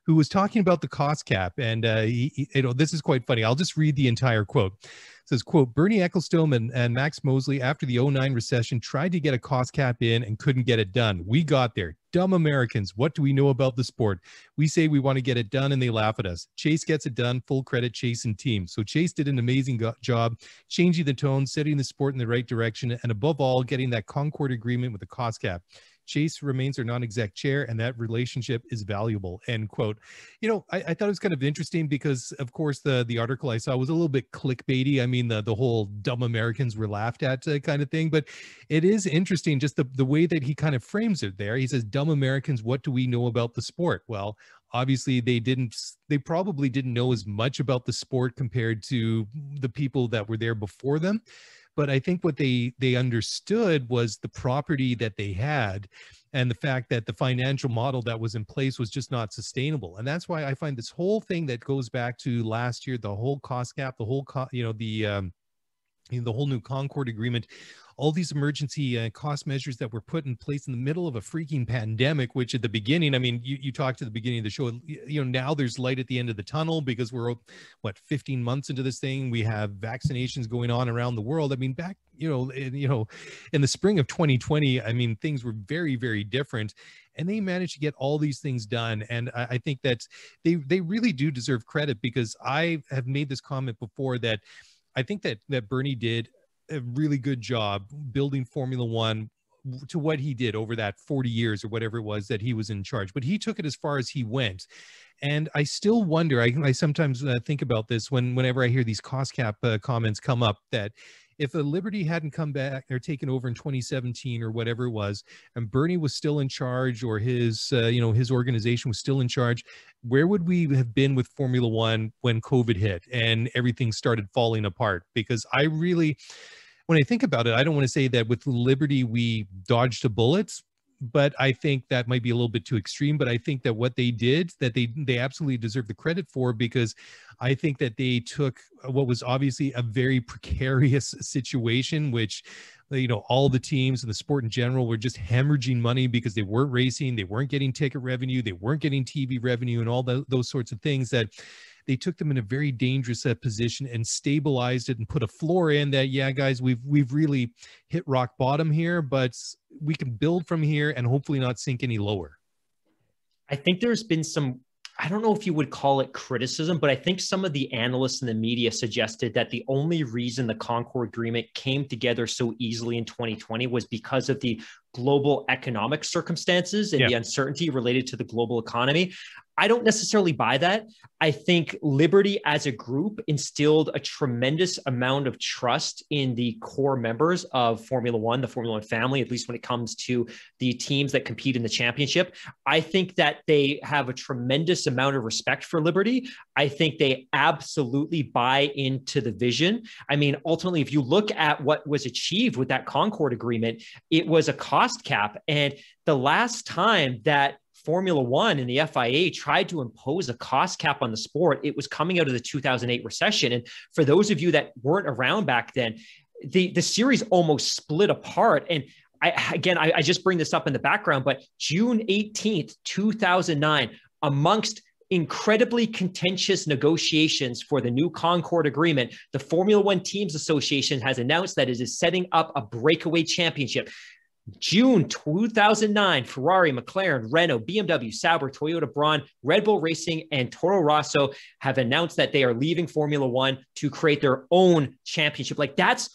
who was talking about the cost cap. And this is quite funny. I'll just read the entire quote. It says, quote, Bernie Ecclestone and Max Mosley, after the 2009 recession, tried to get a cost cap in and couldn't get it done. We got there. Dumb Americans. What do we know about the sport? We say we want to get it done and they laugh at us. Chase gets it done. Full credit, Chase and team. So Chase did an amazing job changing the tone, setting the sport in the right direction, and above all, getting that Concord agreement with the cost cap. Chase remains our non-exec chair, and that relationship is valuable, end quote. I thought it was kind of interesting because, of course, the article I saw was a little bit clickbaity. I mean, the whole dumb Americans were laughed at kind of thing, but it is interesting just the way that he kind of frames it there. He says, dumb Americans, what do we know about the sport? Well, obviously they probably didn't know as much about the sport compared to the people that were there before them. But I think what they understood was the property that they had and the fact that the financial model that was in place was just not sustainable. And that's why I find this whole thing that goes back to last year, the whole cost cap, the whole, the whole new Concord agreement, all these emergency cost measures that were put in place in the middle of a freaking pandemic, which at the beginning, I mean, you talked at the beginning of the show, now there's light at the end of the tunnel because we're, 15 months into this thing. We have vaccinations going on around the world. I mean, back, in the spring of 2020, I mean, things were very, very different. And they managed to get all these things done. And I think that they really do deserve credit, because I have made this comment before that I think that Bernie did a really good job building Formula One to what he did over that 40 years or whatever it was that he was in charge. But he took it as far as he went. And I still wonder, I sometimes think about this whenever I hear these cost cap comments come up, that if a Liberty hadn't come back or taken over in 2017 or whatever it was, and Bernie was still in charge, or his organization was still in charge, where would we have been with Formula One when COVID hit and everything started falling apart? Because when I think about it, I don't want to say that with Liberty we dodged a bullet, but I think that might be a little bit too extreme. But I think that what they did, that they absolutely deserve the credit for, because I think that they took what was obviously a very precarious situation, which, all the teams and the sport in general were just hemorrhaging money because they weren't racing, they weren't getting ticket revenue, they weren't getting TV revenue, and all those sorts of things, that they took them in a very dangerous position and stabilized it and put a floor in that, yeah, guys, we've really hit rock bottom here, but we can build from here and hopefully not sink any lower. I think there's been some, I don't know if you would call it criticism, but I think some of the analysts in the media suggested that the only reason the Concord Agreement came together so easily in 2020 was because of the global economic circumstances and the uncertainty related to the global economy. I don't necessarily buy that. I think Liberty as a group instilled a tremendous amount of trust in the core members of Formula One, the Formula One family, at least when it comes to the teams that compete in the championship. I think that they have a tremendous amount of respect for Liberty. I think they absolutely buy into the vision. I mean, ultimately, if you look at what was achieved with that Concord Agreement, it was a cost cap. And the last time that Formula One and the FIA tried to impose a cost cap on the sport, it was coming out of the 2008 recession. And for those of you that weren't around back then, the series almost split apart. And I just bring this up in the background, but June 18th, 2009, amongst incredibly contentious negotiations for the new Concord agreement, the Formula One Teams Association has announced that it is setting up a breakaway championship. June 2009, Ferrari, McLaren, Renault, BMW, Sauber, Toyota, Braun, Red Bull Racing, and Toro Rosso have announced that they are leaving Formula One to create their own championship. Like that's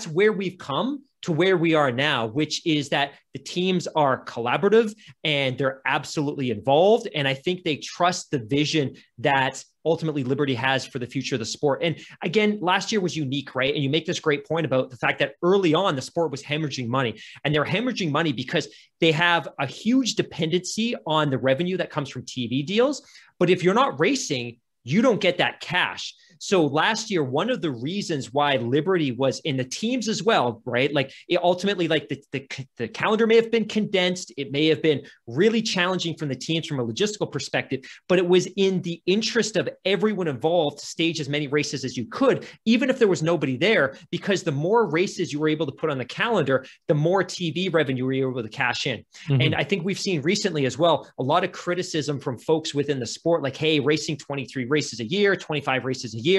where we've come to where we are now, which is that the teams are collaborative and they're absolutely involved. And I think they trust the vision that ultimately Liberty has for the future of the sport. And again, last year was unique, right? And you make this great point about the fact that early on, the sport was hemorrhaging money. And they're hemorrhaging money because they have a huge dependency on the revenue that comes from TV deals. But if you're not racing, you don't get that cash. So last year, one of the reasons why Liberty was in the teams as well, right? Like it ultimately, like the calendar may have been condensed. It may have been really challenging from the teams from a logistical perspective, but it was in the interest of everyone involved to stage as many races as you could, even if there was nobody there, because the more races you were able to put on the calendar, the more TV revenue you were able to cash in. Mm-hmm. And I think we've seen recently as well, a lot of criticism from folks within the sport, like, hey, racing 23 races a year, 25 races a year,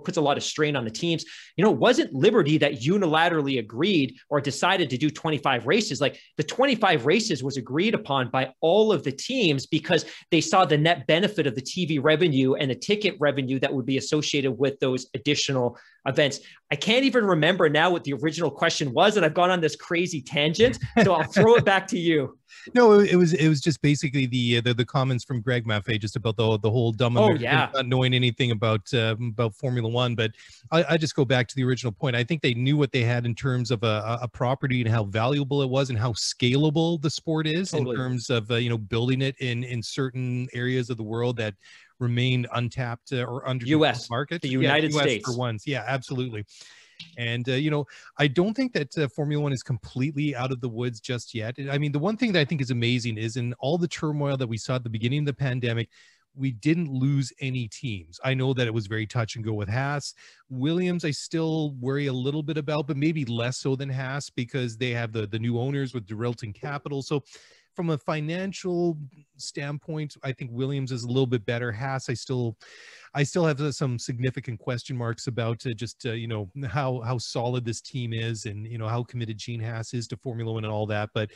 puts a lot of strain on the teams. You know, it wasn't Liberty that unilaterally agreed or decided to do 25 races. Like the 25 races was agreed upon by all of the teams because they saw the net benefit of the TV revenue and the ticket revenue that would be associated with those additional events. I can't even remember now what the original question was, and I've gone on this crazy tangent, so I'll throw it back to you. No, it was just basically the comments from Greg Maffei just about the whole dumb Americans not knowing anything about Formula One. But I just go back to the original point. I think they knew what they had in terms of a property and how valuable it was and how scalable the sport is in terms of building it in certain areas of the world that remain untapped or under U.S. market. The United States for once. Yeah, absolutely. And, I don't think that Formula One is completely out of the woods just yet. I mean, the one thing that I think is amazing is in all the turmoil that we saw at the beginning of the pandemic, we didn't lose any teams. I know that it was very touch and go with Haas. Williams, I still worry a little bit about, but maybe less so than Haas because they have the new owners with Derrilton Capital. So from a financial standpoint, I think Williams is a little bit better. Haas, I still have some significant question marks about how solid this team is and, how committed Gene Haas is to Formula One and all that. But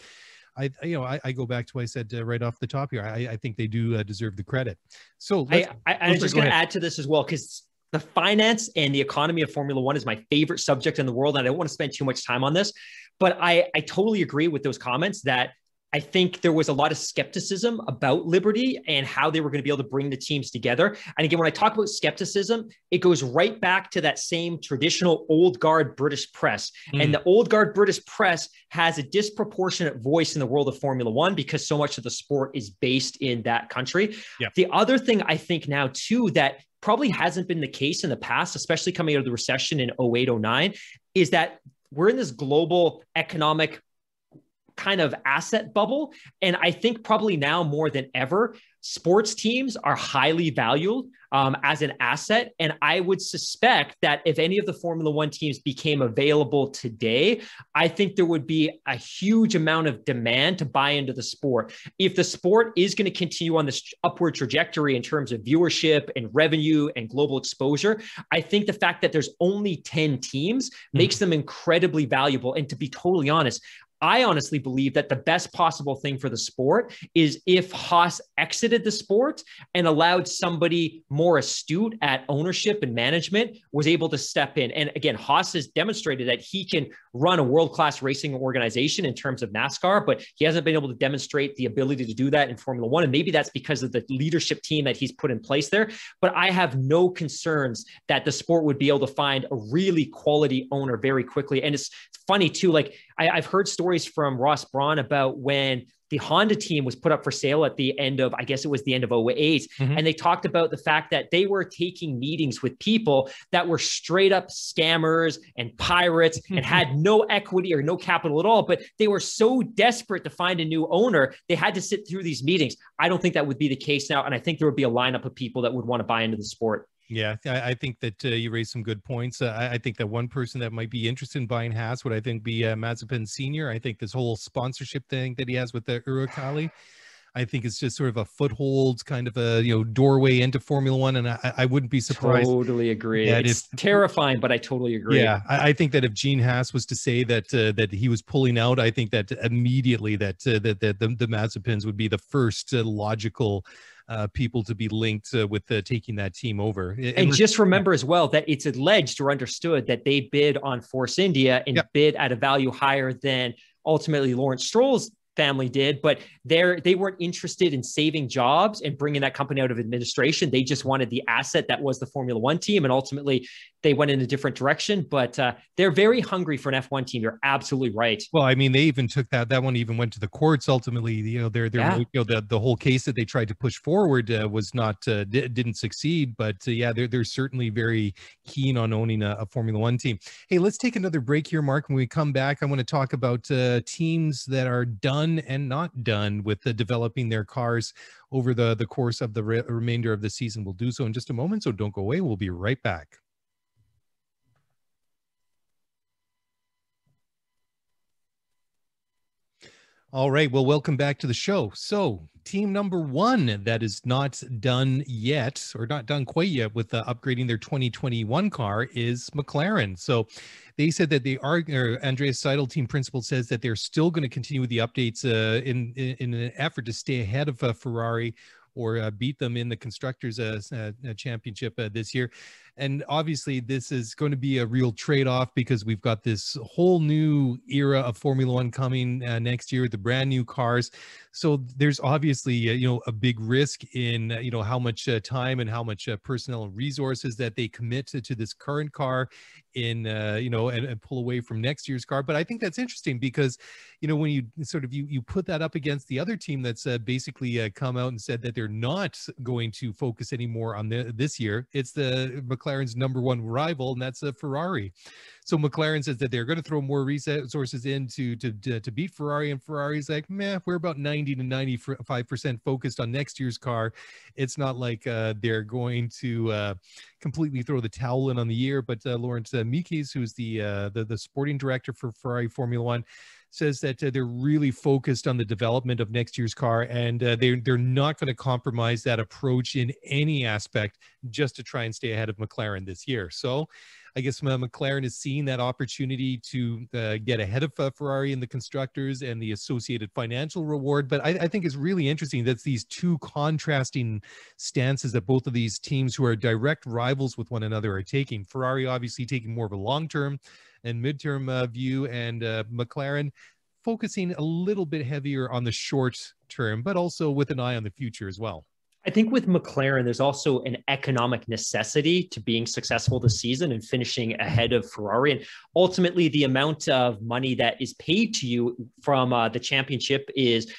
I go back to what I said right off the top here. I think they do deserve the credit. So I'm just going to add to this as well, because the finance and the economy of Formula One is my favorite subject in the world. And I don't want to spend too much time on this, but I totally agree with those comments that I think there was a lot of skepticism about Liberty and how they were going to be able to bring the teams together. And again, when I talk about skepticism, it goes right back to that same traditional old guard British press. And the old guard British press has a disproportionate voice in the world of Formula One because so much of the sport is based in that country. Yeah. The other thing I think now too, that probably hasn't been the case in the past, especially coming out of the recession in 08, 09, is that we're in this global economic kind of asset bubble. And I think probably now more than ever, sports teams are highly valued as an asset. And I would suspect that if any of the Formula One teams became available today, I think there would be a huge amount of demand to buy into the sport. If the sport is going to continue on this upward trajectory in terms of viewership and revenue and global exposure, I think the fact that there's only 10 teams makes them incredibly valuable. And to be totally honest, I honestly believe that the best possible thing for the sport is if Haas exited the sport and allowed somebody more astute at ownership and management was able to step in. And again, Haas has demonstrated that he can run a world-class racing organization in terms of NASCAR, but he hasn't been able to demonstrate the ability to do that in Formula One. And maybe that's because of the leadership team that he's put in place there. But I have no concerns that the sport would be able to find a really quality owner very quickly. And it's funny too, like I've heard stories from Ross Braun about when the Honda team was put up for sale at the end of, I guess it was the end of 08. And they talked about the fact that they were taking meetings with people that were straight up scammers and pirates and had no equity or no capital at all, but they were so desperate to find a new owner, they had to sit through these meetings. I don't think that would be the case now. And I think there would be a lineup of people that would want to buy into the sport. Yeah, I think that you raised some good points. I think that one person that might be interested in buying Haas would, I think, be Mazepin Sr. I think this whole sponsorship thing that he has with the Uralkali, I think it's just sort of a foothold, kind of a, doorway into Formula One. And I wouldn't be surprised. Totally agree. That It's terrifying, but I totally agree. Yeah, I think that if Gene Haas was to say that that he was pulling out, I think that immediately that the Mazepins would be the first logical people to be linked with taking that team over. And just remember as well that it's alleged or understood that they bid on Force India and bid at a value higher than ultimately Lawrence Stroll's family did, but they weren't interested in saving jobs and bringing that company out of administration. They just wanted the asset that was the Formula One team, and ultimately they went in a different direction. But they're very hungry for an F1 team. You're absolutely right. Well, I mean, they even took that one even went to the courts. Ultimately, the whole case that they tried to push forward was not didn't succeed. But they're certainly very keen on owning a Formula One team. Hey, let's take another break here, Mark. When we come back, I want to talk about teams that are done and not done with developing their cars over the course of the remainder of the season. We'll do so in just a moment, so don't go away. We'll be right back. All right, well, welcome back to the show. So team number one that is not done yet, or not done quite yet, with upgrading their 2021 car is McLaren. So they said that they are, Andreas Seidel, team principal, says that they're still going to continue with the updates in an effort to stay ahead of Ferrari or beat them in the Constructors' Championship this year. And obviously, this is going to be a real trade-off because we've got this whole new era of Formula One coming next year with the brand new cars. So there's obviously, a big risk in, how much time and how much personnel and resources that they commit to this current car in, and pull away from next year's car. But I think that's interesting because, when you sort of, you put that up against the other team that's basically come out and said that they're not going to focus anymore on this year. It's the McLaren's number one rival, and that's Ferrari. So McLaren says that they're going to throw more resources in to beat Ferrari, and Ferrari's like, meh, we're about 90 to 95% focused on next year's car. It's not like they're going to completely throw the towel in on the year. But Lawrence Mikes, who's the sporting director for Ferrari Formula One, says that they're really focused on the development of next year's car, and they're not going to compromise that approach in any aspect just to try and stay ahead of McLaren this year. So I guess McLaren is seeing that opportunity to get ahead of Ferrari in the constructors and the associated financial reward. But I think it's really interesting that these two contrasting stances that both of these teams who are direct rivals with one another are taking. Ferrari obviously taking more of a long-term and midterm view, and McLaren focusing a little bit heavier on the short term, but also with an eye on the future as well. I think with McLaren, there's also an economic necessity to being successful this season and finishing ahead of Ferrari. And ultimately, the amount of money that is paid to you from the championship is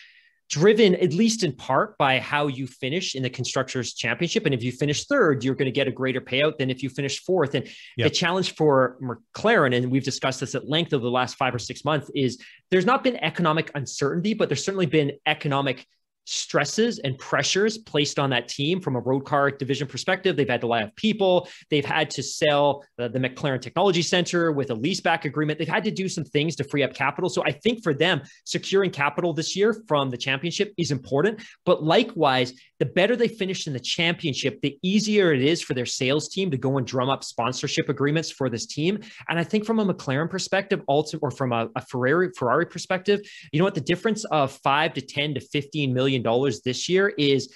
driven, at least in part, by how you finish in the Constructors' Championship. And if you finish third, you're going to get a greater payout than if you finish fourth. And the challenge for McLaren, and we've discussed this at length over the last 5 or 6 months, is there's not been economic uncertainty, but there's certainly been economic stresses and pressures placed on that team from a road car division perspective. They've had to lay off people. They've had to sell the McLaren Technology Center with a leaseback agreement. They've had to do some things to free up capital. So I think for them, securing capital this year from the championship is important. But likewise, the better they finish in the championship, the easier it is for their sales team to go and drum up sponsorship agreements for this team. And I think from a McLaren perspective, also, or from a Ferrari perspective, you know what, the difference of 5 to 10 to 15 million dollars this year is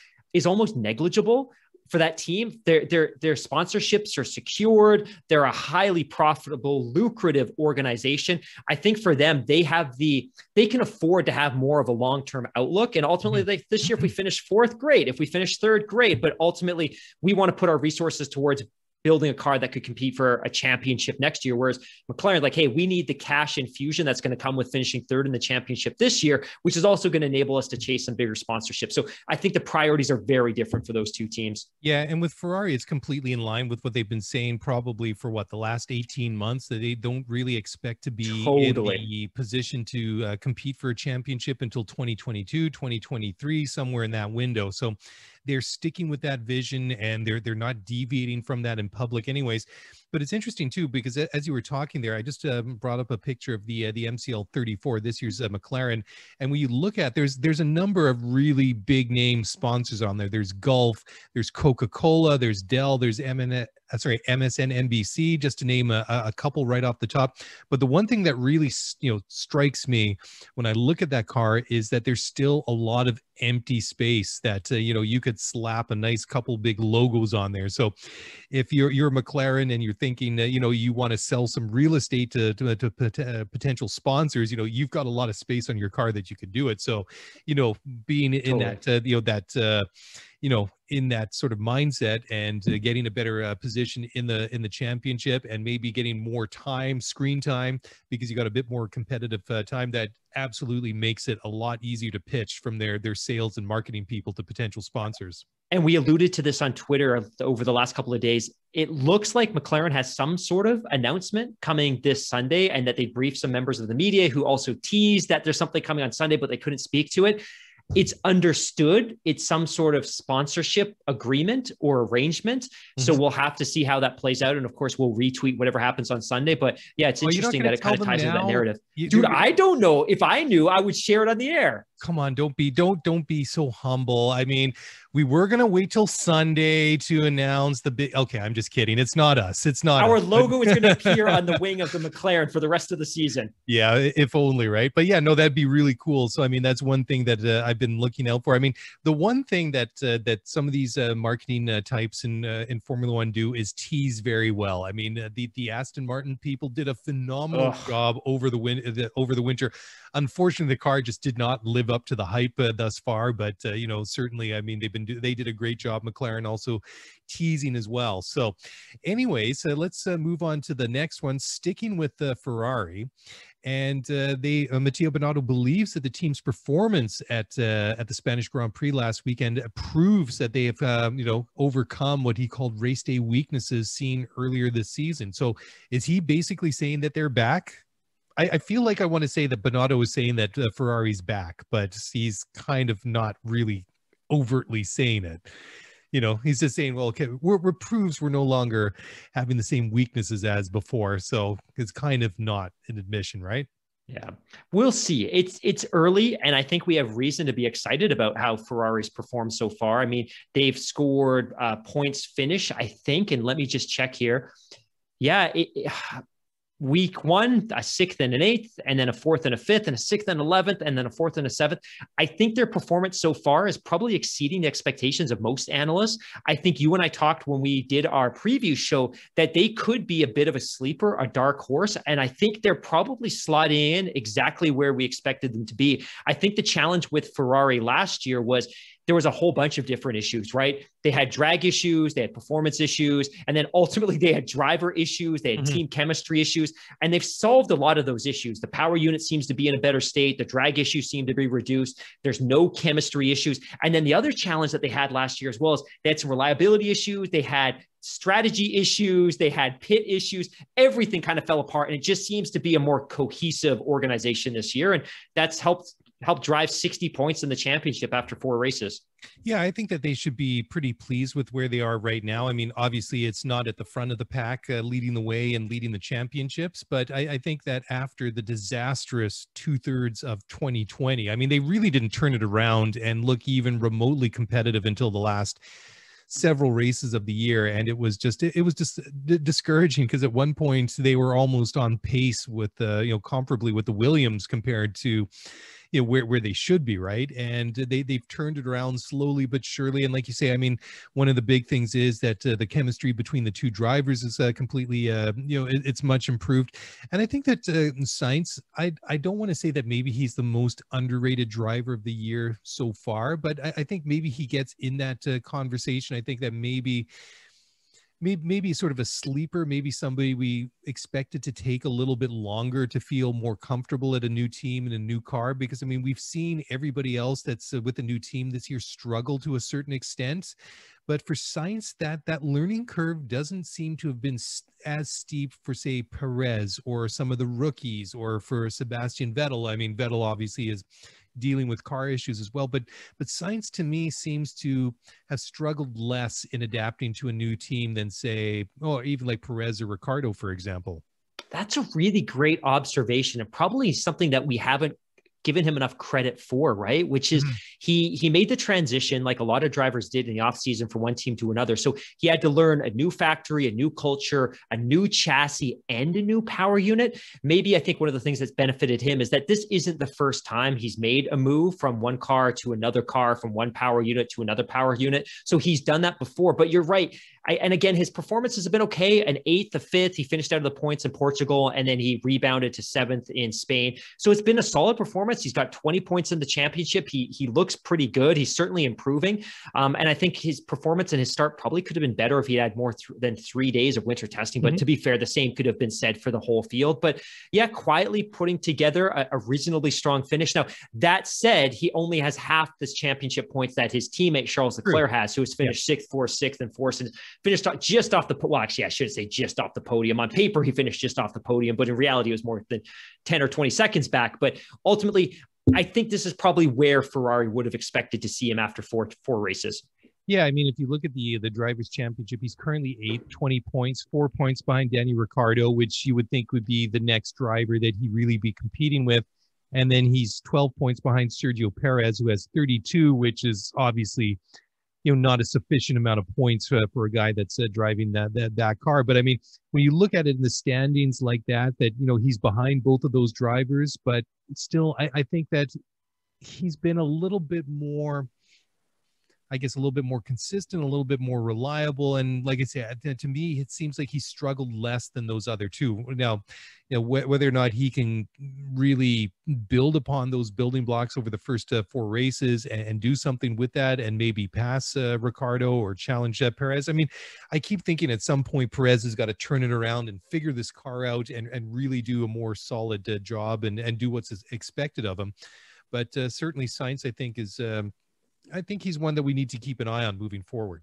almost negligible for that team. Their sponsorships are secured. They're a highly profitable, lucrative organization. I think for them, they can afford to have more of a long-term outlook. And ultimately, this year, if we finish fourth, great. If we finish third, great. But ultimately, we want to put our resources towards building a car that could compete for a championship next year. Whereas McLaren, like, hey, we need the cash infusion that's going to come with finishing third in the championship this year, which is also going to enable us to chase some bigger sponsorship. So I think the priorities are very different for those two teams. Yeah. And with Ferrari, it's completely in line with what they've been saying probably for the last 18 months, that they don't really expect to be in the position to compete for a championship until 2022, 2023, somewhere in that window. So they're sticking with that vision, and they're not deviating from that in public anyways. But it's interesting too, because as you were talking there, I just brought up a picture of the MCL 34, this year's McLaren, and when you look at, there's a number of really big name sponsors on there. There's Gulf, there's Coca-Cola, there's Dell, there's MSNBC, just to name a couple right off the top. But the one thing that really strikes me when I look at that car is that there's still a lot of empty space that you could slap a nice couple big logos on there. So if you're McLaren and you're thinking you want to sell some real estate to potential sponsors, you've got a lot of space on your car that you could do it. So being in that in that sort of mindset and getting a better position in the championship, and maybe getting more screen time, because you got a bit more competitive time, that absolutely makes it a lot easier to pitch from their sales and marketing people to potential sponsors. And we alluded to this on Twitter over the last couple of days. It looks like McLaren has some sort of announcement coming this Sunday, and that they briefed some members of the media who also teased that there's something coming on Sunday, but they couldn't speak to it. It's understood it's some sort of sponsorship agreement or arrangement. So we'll have to see how that plays out. And of course, we'll retweet whatever happens on Sunday. But yeah, it's interesting that it kind of ties into that narrative. Dude, I don't know. If I knew, I would share it on the air. Come on, don't be so humble. I mean, we were gonna wait till Sunday to announce the big. Okay, I'm just kidding. It's not us. It's not our us, logo is going to appear on the wing of the McLaren for the rest of the season. Yeah, if only, right? But yeah, no, that'd be really cool. So I mean, that's one thing that I've been looking out for. I mean, the one thing that some of these marketing types in Formula One do is tease very well. I mean, the Aston Martin people did a phenomenal job over the winter. Unfortunately, the car just did not live up to the hype thus far, but certainly, I mean, they did a great job. McLaren also teasing as well. So anyways, let's move on to the next one, sticking with Ferrari. And Matteo Binotto believes that the team's performance at the Spanish Grand Prix last weekend proves that they have overcome what he called race day weaknesses seen earlier this season. So is he basically saying that they're back? I feel like I want to say that Binotto is saying that Ferrari's back, but he's kind of not really overtly saying it. He's just saying, well, okay, we're proves we're no longer having the same weaknesses as before. So it's kind of not an admission, right? Yeah, we'll see. It's early, and I think we have reason to be excited about how Ferrari's performed so far. I mean, they've scored points finish, I think, and let me just check here. Yeah, week one, a 6th and an 8th, and then a 4th and a 5th, and a 6th and 11th, and then a 4th and a 7th. I think their performance so far is probably exceeding the expectations of most analysts. I think you and I talked when we did our preview show that they could be a bit of a sleeper, a dark horse, and I think they're probably slotting in exactly where we expected them to be. I think the challenge with Ferrari last year was there was a whole bunch of different issues, right? They had drag issues, they had performance issues, and then ultimately they had driver issues, they had team chemistry issues, and they've solved a lot of those issues. The power unit seems to be in a better state. The drag issues seem to be reduced. There's no chemistry issues. And then the other challenge that they had last year as well is they had some reliability issues. They had strategy issues. They had pit issues. Everything kind of fell apart. And it just seems to be a more cohesive organization this year. And that's helped drive 60 points in the championship after 4 races. Yeah, I think that they should be pretty pleased with where they are right now. I mean, obviously it's not at the front of the pack leading the way and leading the championships, but I think that after the disastrous 2/3 of 2020, I mean, they really didn't turn it around and look even remotely competitive until the last several races of the year. And it was just discouraging, because at one point they were almost on pace with comparably with the Williams compared to where they should be, right? And they've turned it around slowly but surely. And like you say, I mean, one of the big things is that the chemistry between the two drivers is completely it's much improved. And I think that Sainz, I don't want to say that maybe he's the most underrated driver of the year so far, but I think maybe he gets in that conversation. I think that maybe sort of a sleeper, maybe somebody we expected to take a little bit longer to feel more comfortable at a new team and a new car, because I mean, we've seen everybody else that's with a new team this year struggle to a certain extent. But for Sainz, that learning curve doesn't seem to have been as steep for, say, Perez or some of the rookies, or for Sebastian Vettel. I mean, Vettel obviously is dealing with car issues as well. But Sainz to me seems to have struggled less in adapting to a new team than say, or even like Perez or Ricciardo, for example. That's a really great observation, and probably something that we haven't given him enough credit for, right? Which is he made the transition like a lot of drivers did in the offseason from one team to another. So he had to learn a new factory, a new culture, a new chassis, and a new power unit. Maybe I think one of the things that's benefited him is that this isn't the first time he's made a move from one car to another car, from one power unit to another power unit. So he's done that before, but you're right. And again, his performances have been okay. An 8th, a 5th. He finished out of the points in Portugal, and then he rebounded to 7th in Spain. So it's been a solid performance. He's got 20 points in the championship. He looks pretty good. He's certainly improving. And I think his performance and his start probably could have been better if he had more than 3 days of winter testing. But to be fair, the same could have been said for the whole field. But yeah, quietly putting together a reasonably strong finish. Now, that said, he only has half this championship points that his teammate Charles Leclerc has, who has finished 6th, 4th, 6th, and 4th. And finished just off the, well, actually, I should say just off the podium. On paper, he finished just off the podium, but in reality, it was more than 10 or 20 seconds back. But ultimately, I think this is probably where Ferrari would have expected to see him after four races. Yeah, I mean, if you look at the Drivers' Championship, he's currently 8th, 20 points, 4 points behind Danny Ricciardo, which you would think would be the next driver that he'd really be competing with. And then he's 12 points behind Sergio Perez, who has 32, which is obviously, not a sufficient amount of points for a guy that's driving that car. But I mean, when you look at it in the standings like that, he's behind both of those drivers, but still, I think that he's been a little bit more, I guess, a little bit more consistent, a little bit more reliable. And like I said, to me, it seems like he struggled less than those other two. Now, whether or not he can really build upon those building blocks over the first 4 races and do something with that and maybe pass Ricciardo or challenge Perez. I mean, I keep thinking at some point Perez has got to turn it around and figure this car out and really do a more solid job and do what's expected of him. But certainly Sainz, I think, is I think he's one that we need to keep an eye on moving forward.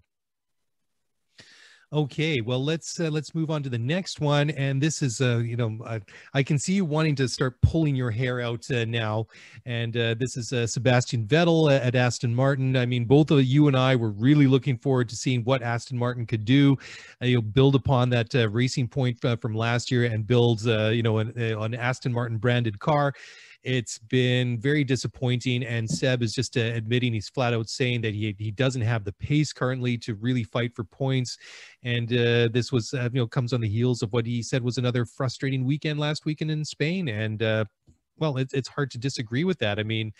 Okay, well, let's move on to the next one. And this is, I can see you wanting to start pulling your hair out now. And this is Sebastian Vettel at Aston Martin. I mean, both of you and I were really looking forward to seeing what Aston Martin could do. Build upon that racing point from last year and build, an Aston Martin branded car. It's been very disappointing, and Seb is just admitting, he's flat out saying that he doesn't have the pace currently to really fight for points. And this was, comes on the heels of what he said was another frustrating weekend last weekend in Spain. And well, it's hard to disagree with that. I mean,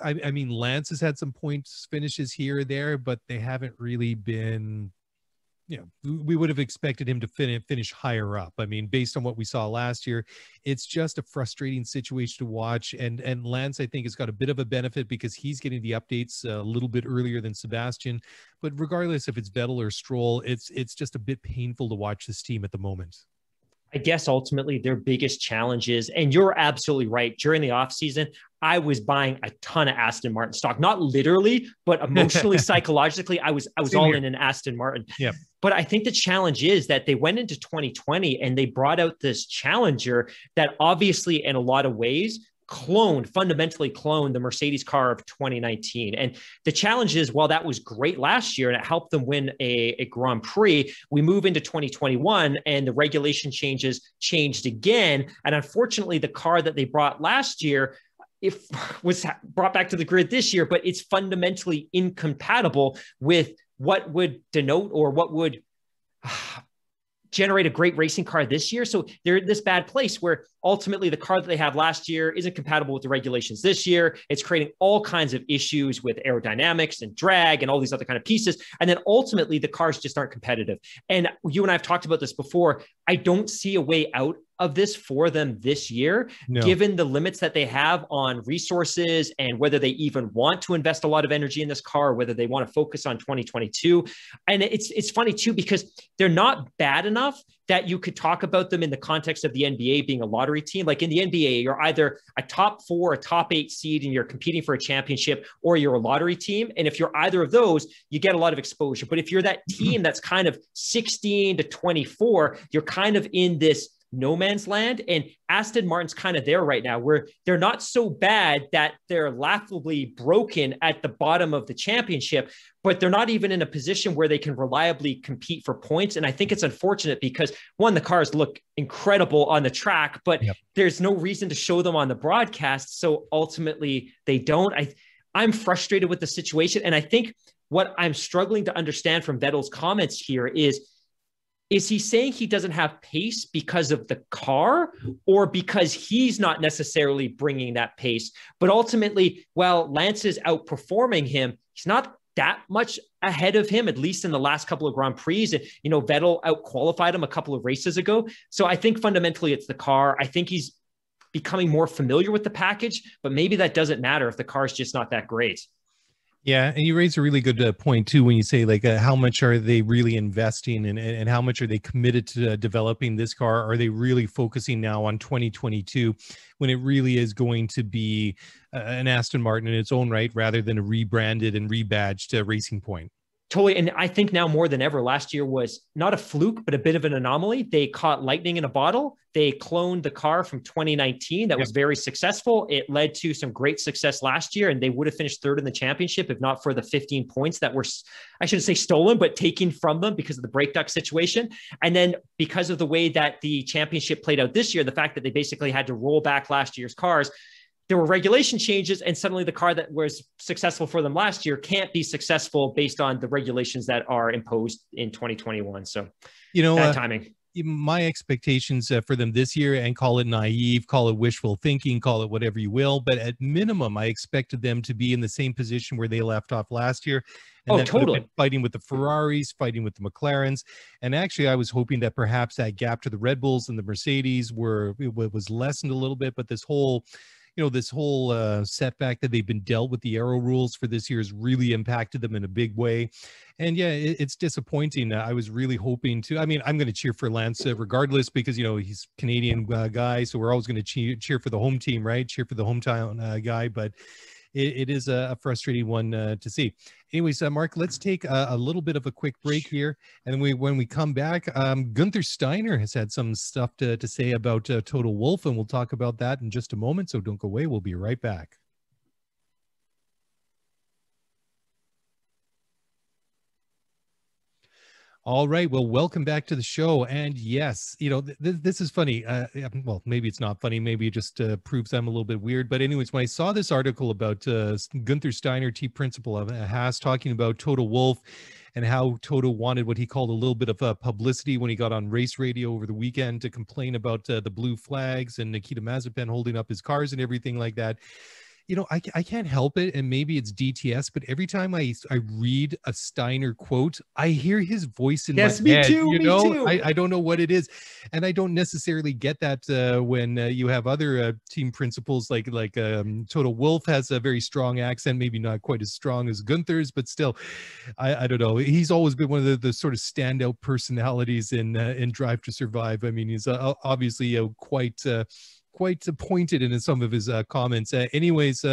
Lance has had some points finishes here or there, but they haven't really been, we would have expected him to finish higher up. I mean, based on what we saw last year, it's just a frustrating situation to watch. And Lance, I think, has got a bit of a benefit because he's getting the updates a little bit earlier than Sebastian. But regardless if it's Vettel or Stroll, it's just a bit painful to watch this team at the moment. I guess ultimately their biggest challenge is, and you're absolutely right, during the offseason, I was buying a ton of Aston Martin stock, not literally, but emotionally, psychologically, I was all in an Aston Martin. Yeah. But I think the challenge is that they went into 2020 and they brought out this challenger that obviously in a lot of ways fundamentally cloned the Mercedes car of 2019. And the challenge is, while that was great last year and it helped them win a Grand Prix, we move into 2021 and the regulation changes changed again. And unfortunately, the car that they brought last year was brought back to the grid this year, but it's fundamentally incompatible with what would denote or what would generate a great racing car this year. So they're in this bad place where ultimately the car that they have last year isn't compatible with the regulations this year. It's creating all kinds of issues with aerodynamics and drag and all these other kind of pieces. And then ultimately the cars just aren't competitive. And you and I have talked about this before. I don't see a way out of this for them this year, given the limits that they have on resources and whether they even want to invest a lot of energy in this car, or whether they want to focus on 2022. And it's funny too, because they're not bad enough that you could talk about them in the context of the NBA being a lottery team. Like in the NBA, you're either a top 4, a top 8 seed, and you're competing for a championship, or you're a lottery team. And if you're either of those, you get a lot of exposure. But if you're that team that's kind of 16 to 24, you're kind of in this no man's land. And Aston Martin's kind of there right now, where they're not so bad that they're laughably broken at the bottom of the championship, but they're not even in a position where they can reliably compete for points. And I think it's unfortunate because, one, the cars look incredible on the track, but there's no reason to show them on the broadcast. So ultimately they don't. I'm frustrated with the situation. And I think what I'm struggling to understand from Vettel's comments here is he saying he doesn't have pace because of the car, or because he's not necessarily bringing that pace? But ultimately, while Lance is outperforming him, he's not that much ahead of him, at least in the last couple of Grand Prix. And, Vettel out-qualified him a couple of races ago. So I think fundamentally it's the car. I think he's becoming more familiar with the package, but maybe that doesn't matter if the car is just not that great. Yeah, and you raise a really good point too when you say like how much are they really investing and how much are they committed to developing this car? Are they really focusing now on 2022 when it really is going to be an Aston Martin in its own right rather than a rebranded and rebadged Racing Point? Totally. And I think now more than ever, last year was not a fluke, but a bit of an anomaly. They caught lightning in a bottle. They cloned the car from 2019. That was very successful. It led to some great success last year, and they would have finished third in the championship if not for the 15 points that were, I shouldn't say stolen, but taken from them because of the brake duct situation. And then because of the way that the championship played out this year, the fact that they basically had to roll back last year's cars, there were regulation changes, and suddenly the car that was successful for them last year can't be successful based on the regulations that are imposed in 2021. So, bad timing. My expectations for them this year, and call it naive, call it wishful thinking, call it whatever you will, but at minimum, I expected them to be in the same position where they left off last year. And totally. Fighting with the Ferraris, fighting with the McLarens. And actually, I was hoping that perhaps that gap to the Red Bulls and the Mercedes was lessened a little bit, but this whole setback that they've been dealt with the aero rules for this year has really impacted them in a big way. And yeah, it's disappointing. I was really hoping to, I'm going to cheer for Lance regardless, because, he's a Canadian guy. So we're always going to cheer for the home team, right? Cheer for the hometown guy. But it is a frustrating one to see. Anyways, Mark, let's take a little bit of a quick break here. And when we come back, Gunther Steiner has had some stuff to say about Toto Wolff, and we'll talk about that in just a moment. So don't go away. We'll be right back. All right. Well, welcome back to the show. And yes, this is funny. Well, maybe it's not funny. Maybe it just proves I'm a little bit weird. But anyways, when I saw this article about Gunther Steiner, team principal of Haas, talking about Toto Wolff and how Toto wanted what he called a little bit of publicity when he got on race radio over the weekend to complain about the blue flags and Nikita Mazepin holding up his cars and everything like that. I can't help it, and maybe it's DTS, but every time I read a Steiner quote, I hear his voice in my head. Me too. I don't know what it is, and I don't necessarily get that when you have other team principals like Toto Wolff has a very strong accent, maybe not quite as strong as Gunther's, but still, I don't know. He's always been one of the sort of standout personalities in Drive to Survive. I mean, he's obviously quite pointed in some of his comments. Anyways,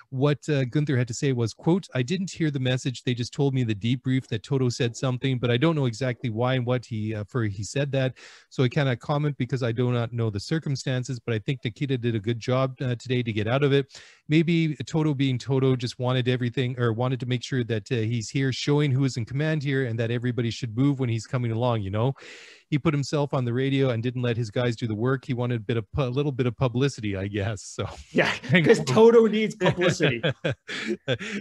what Gunther had to say was, quote, "I didn't hear the message. They just told me the debrief that Toto said something, but I don't know exactly why and what he said that. So I cannot comment because I do not know the circumstances, but I think Nikita did a good job today to get out of it. Maybe Toto being Toto just wanted to make sure that he's here showing who is in command here and that everybody should move when he's coming along, He put himself on the radio and didn't let his guys do the work. He wanted a little bit of publicity, I guess. So yeah, because Toto needs publicity.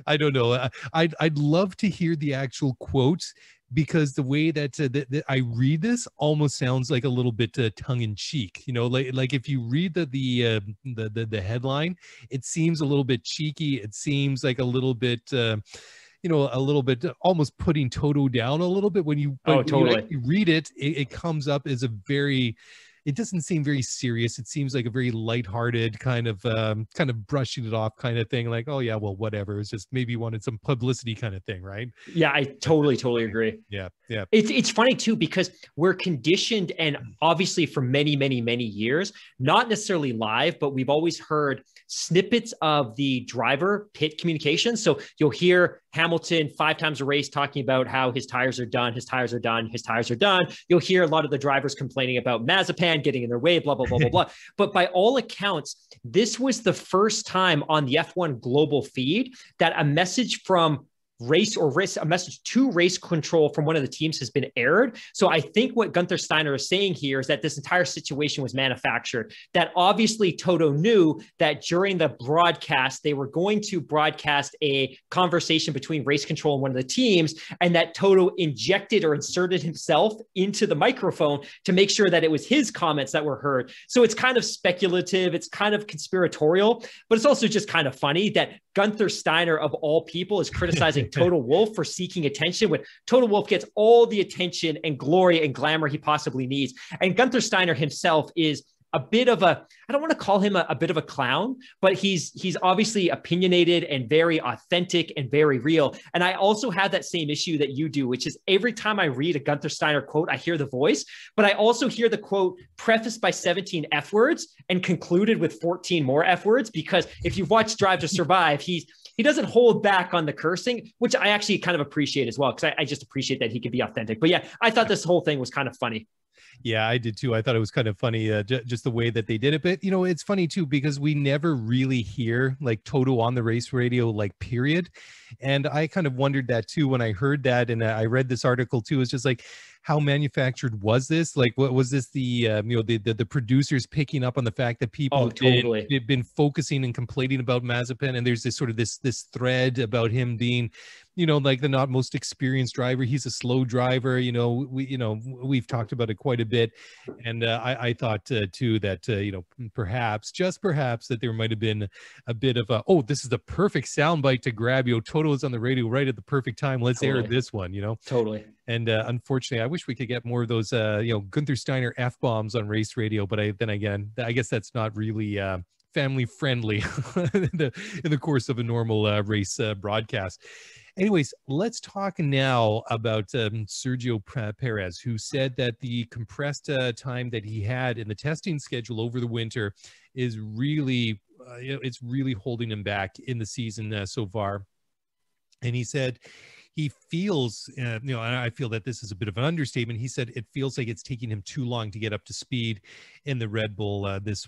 I don't know. I'd love to hear the actual quote, because the way that I read this almost sounds like a little bit tongue in cheek. Like if you read the headline, it seems a little bit cheeky. It seems like a little bit. A little bit almost putting Toto down a little bit when you read it, it comes up as it doesn't seem very serious. It seems like a very lighthearted kind of brushing it off kind of thing. Like, oh yeah, well, whatever. It's just maybe wanted some publicity kind of thing, right? Yeah, I totally agree. Yeah. It's funny too, because we're conditioned, and obviously for many, many, many years, not necessarily live, but we've always heard snippets of the driver pit communication. So you'll hear Hamilton 5 times a race talking about how his tires are done, his tires are done, his tires are done. You'll hear a lot of the drivers complaining about Mazepin getting in their way, blah, blah, blah, blah, blah. But by all accounts, this was the first time on the F1 global feed that a message from a message to race control from one of the teams has been aired. So I think what Gunther Steiner is saying here is that this entire situation was manufactured, that obviously Toto knew that during the broadcast, they were going to broadcast a conversation between race control and one of the teams, and that Toto injected or inserted himself into the microphone to make sure that it was his comments that were heard. So it's kind of speculative, it's kind of conspiratorial, but it's also just kind of funny that Gunther Steiner, of all people, is criticizing Toto Wolff for seeking attention when Toto Wolff gets all the attention and glory and glamour he possibly needs. And Gunther Steiner himself is a bit of a, I don't want to call him a bit of a clown, but he's obviously opinionated and very authentic and very real. And I also have that same issue that you do, which is every time I read a Gunther Steiner quote, I hear the voice, but I also hear the quote prefaced by 17 F words and concluded with 14 more F words, because if you've watched Drive to Survive, he doesn't hold back on the cursing, which I actually kind of appreciate as well, because I just appreciate that he can be authentic. But yeah, I thought this whole thing was kind of funny. Yeah, I did too. I thought it was kind of funny, just the way that they did it. But, you know, it's funny too, because we never really hear like Toto on the race radio, like period. And I kind of wondered that too when I heard that. And I read this article too. It's just like, how manufactured was this? Like, what was this? The producers picking up on the fact that people had been focusing and complaining about Mazepin, and there's this sort of this thread about him being, you know, like the not most experienced driver. He's a slow driver. We've talked about it quite a bit, and I thought too that perhaps that there might have been a bit of a, this is the perfect soundbite to grab. Toto is on the radio right at the perfect time. Let's air this one. Totally. And unfortunately, I wish we could get more of those, Gunther Steiner F-bombs on race radio. But then again, I guess that's not really family friendly in the course of a normal race broadcast. Anyways, let's talk now about Sergio Perez, who said that the compressed time that he had in the testing schedule over the winter is really, it's really holding him back in the season so far. And he said he feels, and I feel that this is a bit of an understatement. He said it feels like it's taking him too long to get up to speed in the Red Bull this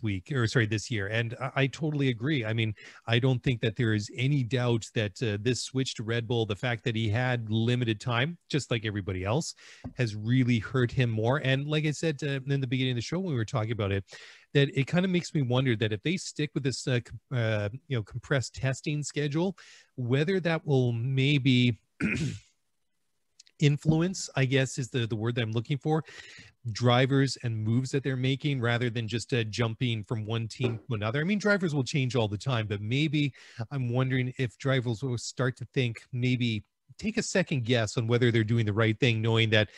year. And I totally agree. I mean, I don't think that there is any doubt that this switch to Red Bull, the fact that he had limited time, just like everybody else, has really hurt him more. And like I said in the beginning of the show when we were talking about it, that it kind of makes me wonder that if they stick with this, compressed testing schedule, whether that will maybe influence, I guess is the word that I'm looking for, drivers and moves that they're making rather than just jumping from one team to another. I mean, drivers will change all the time, but maybe I'm wondering if drivers will start to think, maybe take a second guess on whether they're doing the right thing, knowing that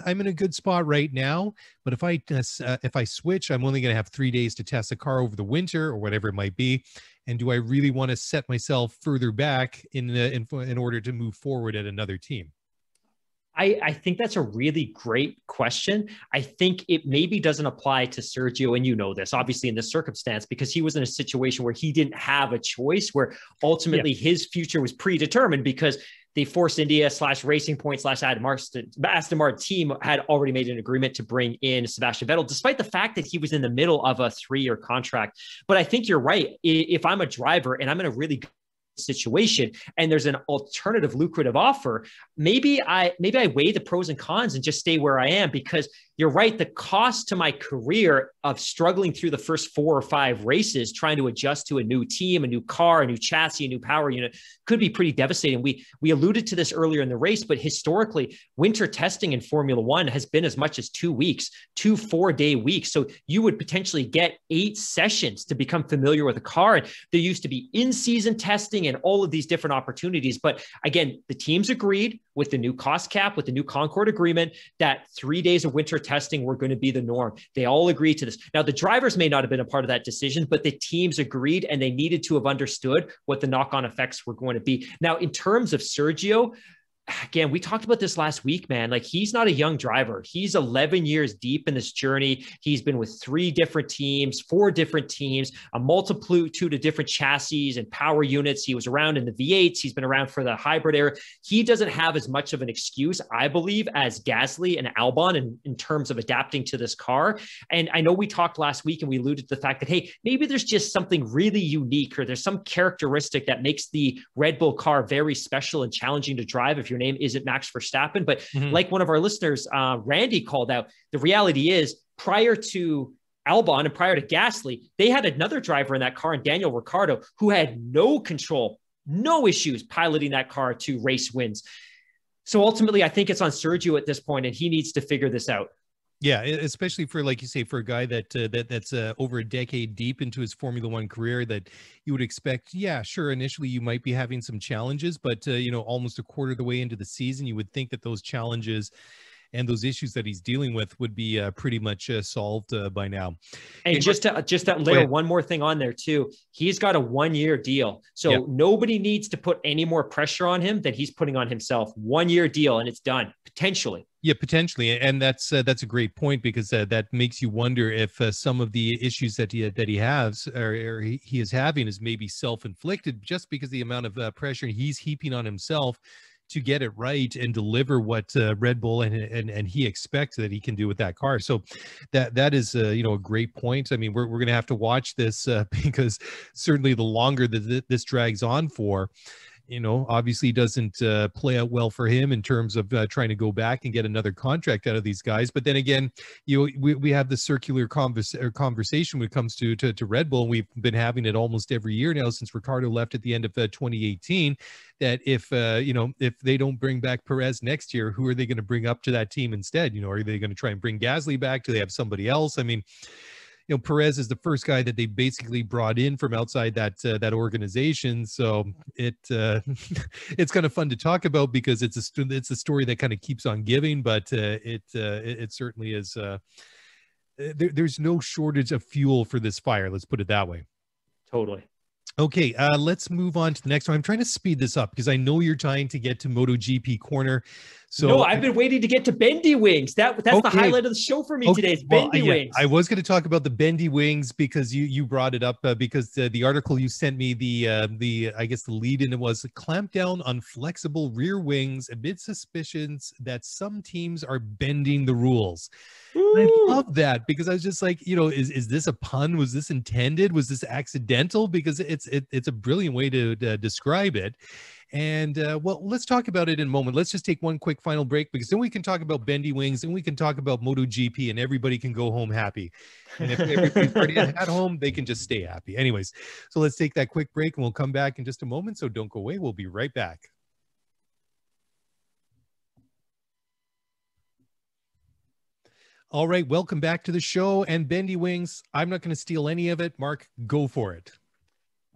I'm in a good spot right now, but if I switch, I'm only going to have 3 days to test a car over the winter or whatever it might be. And do I really want to set myself further back in order to move forward at another team? I think that's a really great question. I think it maybe doesn't apply to Sergio, and you know this, obviously, in this circumstance, because he was in a situation where he didn't have a choice, where ultimately his future was predetermined, because the Force India / Racing Point / Aston Martin team had already made an agreement to bring in Sebastian Vettel, despite the fact that he was in the middle of a 3-year contract. But I think you're right. If I'm a driver and I'm in a really good situation and there's an alternative lucrative offer, maybe I weigh the pros and cons and just stay where I am, because you're right. The cost to my career of struggling through the first 4 or 5 races, trying to adjust to a new team, a new car, a new chassis, a new power unit, could be pretty devastating. We alluded to this earlier in the race, but historically, winter testing in Formula One has been as much as 2 weeks, 2 4-day weeks. So you would potentially get 8 sessions to become familiar with a car. And there used to be in-season testing and all of these different opportunities. But again, the teams agreed with the new cost cap, with the new Concord agreement, that 3 days of winter testing were going to be the norm. They all agreed to this. Now, the drivers may not have been a part of that decision, but the teams agreed, and they needed to have understood what the knock-on effects were going to be. Now, in terms of Sergio, again, we talked about this last week, man. Like, he's not a young driver. He's 11 years deep in this journey. He's been with 3 different teams, 4 different teams, a multitude of different chassis and power units. He was around in the V8s. He's been around for the hybrid era. He doesn't have as much of an excuse, I believe, as Gasly and Albon in terms of adapting to this car. And I know we talked last week and we alluded to the fact that, hey, maybe there's just something really unique, or there's some characteristic that makes the Red Bull car very special and challenging to drive if your name isn't Max Verstappen. But like one of our listeners, Randy, called out, the reality is, prior to Albon and prior to Gasly, they had another driver in that car, and Daniel Ricciardo, who had no control, no issues piloting that car to race wins. So ultimately, I think it's on Sergio at this point, and he needs to figure this out. Yeah, especially for, like you say, for a guy that's over a decade deep into his Formula One career, that you would expect, yeah, sure, initially you might be having some challenges, but almost a quarter of the way into the season, you would think that those challenges and those issues that he's dealing with would be pretty much solved by now. And just to layer one more thing on there too, he's got a 1-year deal. So nobody needs to put any more pressure on him than he's putting on himself. 1-year deal, and it's done, potentially. Yeah, potentially, and that's a great point, because that makes you wonder if some of the issues that he has or he is having is maybe self-inflicted, just because the amount of pressure he's heaping on himself to get it right and deliver what Red Bull and he expects that he can do with that car. So that is a great point. I mean, we're going to have to watch this because certainly the longer that this drags on for, obviously doesn't play out well for him in terms of trying to go back and get another contract out of these guys. But then again, we have the circular conversation when it comes to Red Bull. And we've been having it almost every year now since Ricciardo left at the end of 2018. That if they don't bring back Perez next year, who are they going to bring up to that team instead? Are they going to try and bring Gasly back? Do they have somebody else? I mean, Perez is the first guy that they basically brought in from outside that organization. So it's kind of fun to talk about, because it's a story that kind of keeps on giving, but it certainly is. There's no shortage of fuel for this fire. Let's put it that way. Totally. Okay, let's move on to the next one. I'm trying to speed this up because I know you're trying to get to MotoGP Corner. So no, I've been waiting to get to Bendy Wings. That's okay. The highlight of the show for me today. It's Bendy Wings. I was going to talk about the Bendy Wings because you brought it up because the article you sent me, I guess the lead in it was clamp down on flexible rear wings amid suspicions that some teams are bending the rules. And I love that, because I was just like, is this a pun? Was this intended? Was this accidental? Because it's a brilliant way to describe it. And well, let's talk about it in a moment. Let's just take one quick final break, because then we can talk about Bendy Wings and we can talk about MotoGP, and everybody can go home happy. And if everybody's already at home, they can just stay happy. Anyways, so let's take that quick break and we'll come back in just a moment. So don't go away. We'll be right back. All right, welcome back to the show. And Bendy Wings, I'm not going to steal any of it. Mark, go for it.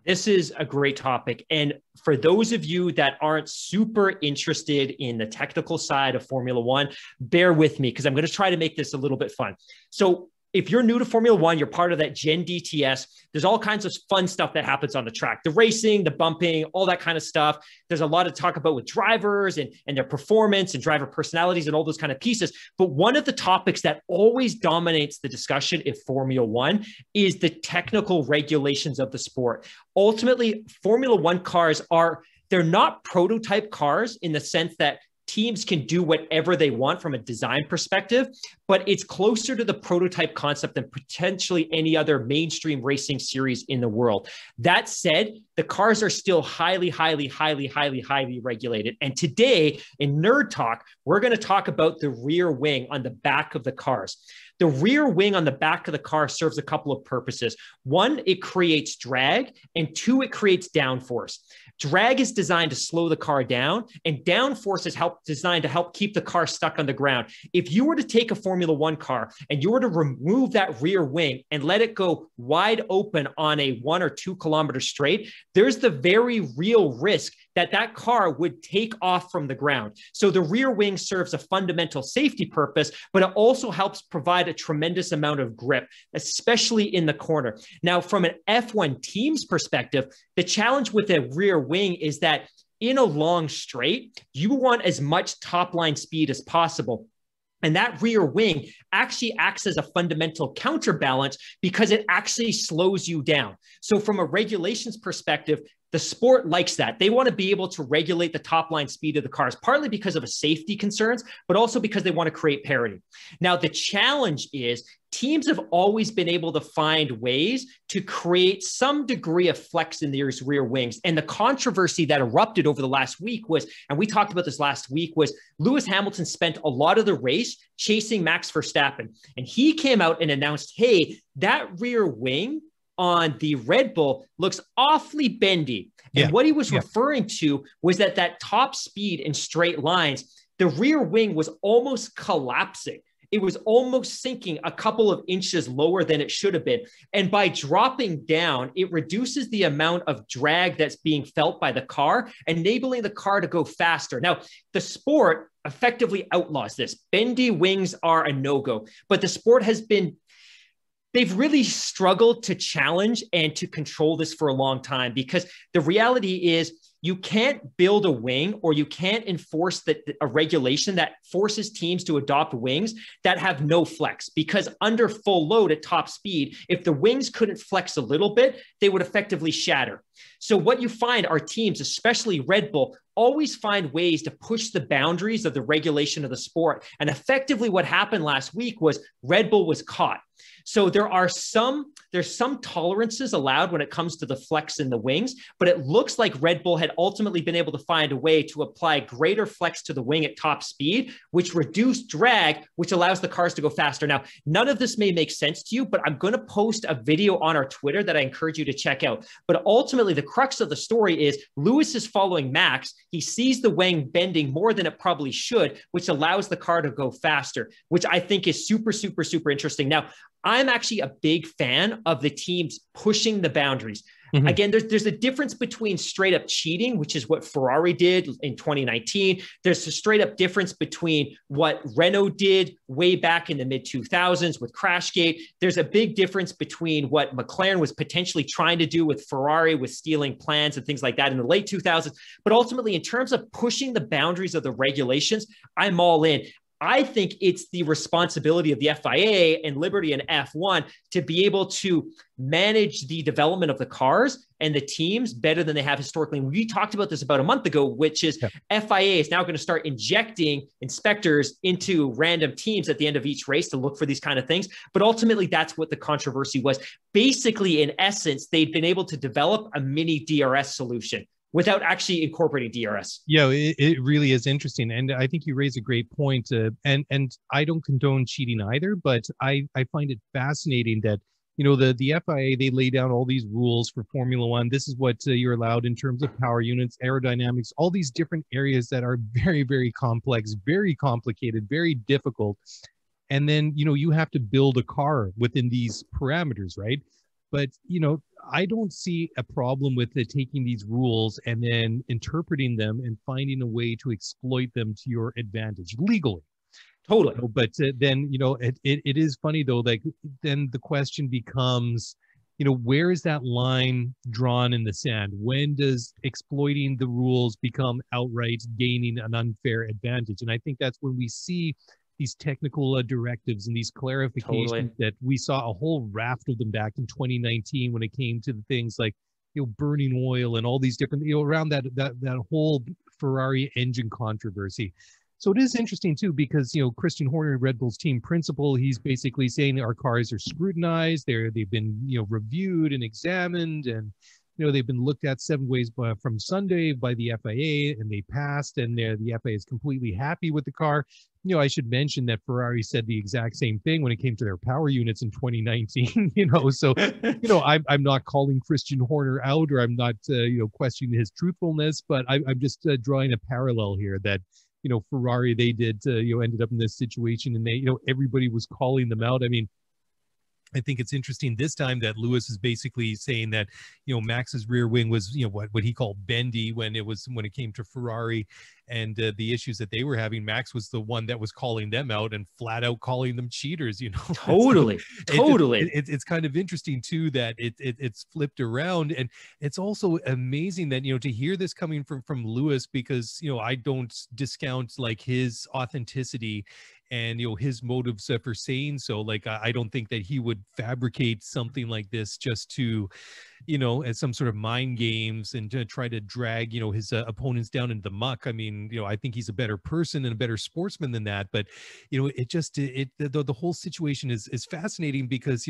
This is a great topic. And for those of you that aren't super interested in the technical side of Formula One, bear with me, because I'm going to try to make this a little bit fun. So if you're new to Formula One, you're part of that Gen DTS, there's all kinds of fun stuff that happens on the track, the racing, the bumping, all that kind of stuff. There's a lot to talk about with drivers and their performance and driver personalities and all those kind of pieces. But one of the topics that always dominates the discussion in Formula One is the technical regulations of the sport. Ultimately, Formula One cars they're not prototype cars in the sense that teams can do whatever they want from a design perspective, but it's closer to the prototype concept than potentially any other mainstream racing series in the world. That said, the cars are still highly, highly, highly, highly, highly regulated. And today in Nerd Talk, we're going to talk about the rear wing on the back of the cars. The rear wing on the back of the car serves a couple of purposes. One, it creates drag, and two, it creates downforce. Drag is designed to slow the car down, and downforce is designed to help keep the car stuck on the ground. If you were to take a Formula One car and you were to remove that rear wing and let it go wide open on a 1 or 2 kilometer straight, there's the very real risk that car would take off from the ground. So the rear wing serves a fundamental safety purpose, but it also helps provide a tremendous amount of grip, especially in the corner. Now, from an F1 team's perspective, the challenge with a rear wing is that in a long straight, you want as much top line speed as possible. And that rear wing actually acts as a fundamental counterbalance because it actually slows you down. So from a regulations perspective, the sport likes that. They want to be able to regulate the top line speed of the cars, partly because of a safety concerns, but also because they want to create parity. Now, the challenge is teams have always been able to find ways to create some degree of flex in these rear wings. And the controversy that erupted over the last week was, and we talked about this last week, was Lewis Hamilton spent a lot of the race chasing Max Verstappen. And he came out and announced, hey, that rear wing on the Red Bull looks awfully bendy. And what he was referring to was that top speed in straight lines, the rear wing was almost collapsing. It was almost sinking a couple of inches lower than it should have been. And by dropping down, it reduces the amount of drag that's being felt by the car, enabling the car to go faster. Now, the sport effectively outlaws this. Bendy wings are a no-go, but the sport has been they've really struggled to challenge and to control this for a long time, because the reality is you can't build a wing, or you can't enforce a regulation that forces teams to adopt wings that have no flex, because under full load at top speed, if the wings couldn't flex a little bit, they would effectively shatter. So what you find are teams, especially Red Bull, always find ways to push the boundaries of the regulation of the sport. And effectively what happened last week was Red Bull was caught. So there's some tolerances allowed when it comes to the flex in the wings, but it looks like Red Bull had ultimately been able to find a way to apply greater flex to the wing at top speed, which reduced drag, which allows the cars to go faster. Now, none of this may make sense to you, but I'm going to post a video on our Twitter that I encourage you to check out. But ultimately, the crux of the story is Lewis is following Max. He sees the wing bending more than it probably should, which allows the car to go faster, which I think is super, super, super interesting. Now, I'm actually a big fan of the teams pushing the boundaries. Mm-hmm. Again, there's a difference between straight up cheating, which is what Ferrari did in 2019. There's a straight up difference between what Renault did way back in the mid 2000s with Crashgate. There's a big difference between what McLaren was potentially trying to do with Ferrari, with stealing plans and things like that in the late 2000s. But ultimately, in terms of pushing the boundaries of the regulations, I'm all in. I think it's the responsibility of the FIA and Liberty and F1 to be able to manage the development of the cars and the teams better than they have historically. And we talked about this about a month ago, which is FIA is now going to start injecting inspectors into random teams at the end of each race to look for these kind of things. But ultimately, that's what the controversy was. Basically, in essence, they've been able to develop a mini DRS solution without actually incorporating DRS. Yeah, it really is interesting. And I think you raise a great point. And I don't condone cheating either, but I find it fascinating that, you know, the FIA, they lay down all these rules for Formula One. This is what you're allowed in terms of power units, aerodynamics, all these different areas that are very, very complex, very complicated, very difficult. And then, you know, you have to build a car within these parameters, right? But, you know, I don't see a problem with taking these rules and then interpreting them and finding a way to exploit them to your advantage legally. Totally. You know, but then, you know, it is funny, though, like then the question becomes, you know, where is that line drawn in the sand? When does exploiting the rules become outright gaining an unfair advantage? And I think that's when we see these technical directives and these clarifications that we saw a whole raft of them back in 2019 when it came to the things like, you know, burning oil and all these different, you know, around that whole Ferrari engine controversy. So it is interesting too, because, you know, Christian Horner, Red Bull's team principal, he's basically saying our cars are scrutinized. They've been, you know, reviewed and examined, and, you know, they've been looked at 7 ways from Sunday by the FIA, and they passed, and the FIA is completely happy with the car. You know, I should mention that Ferrari said the exact same thing when it came to their power units in 2019, you know, so, you know, I'm not calling Christian Horner out, or I'm not, you know, questioning his truthfulness, but I'm just drawing a parallel here that, you know, Ferrari, they did, you know, ended up in this situation, and they, you know, everybody was calling them out. I mean, I think it's interesting this time that Lewis is basically saying that, Max's rear wing was, what he called bendy when it came to Ferrari, and the issues that they were having. Max was the one that was calling them out and flat out calling them cheaters, Totally. Totally. It's kind of interesting too that it's flipped around, and it's also amazing that, to hear this coming from Lewis, because, I don't discount like his authenticity and his motives for saying so. Like, I don't think that he would fabricate something like this just to, as some sort of mind games and to try to drag his opponents down into the muck. I mean, I think he's a better person and a better sportsman than that, but the whole situation is fascinating because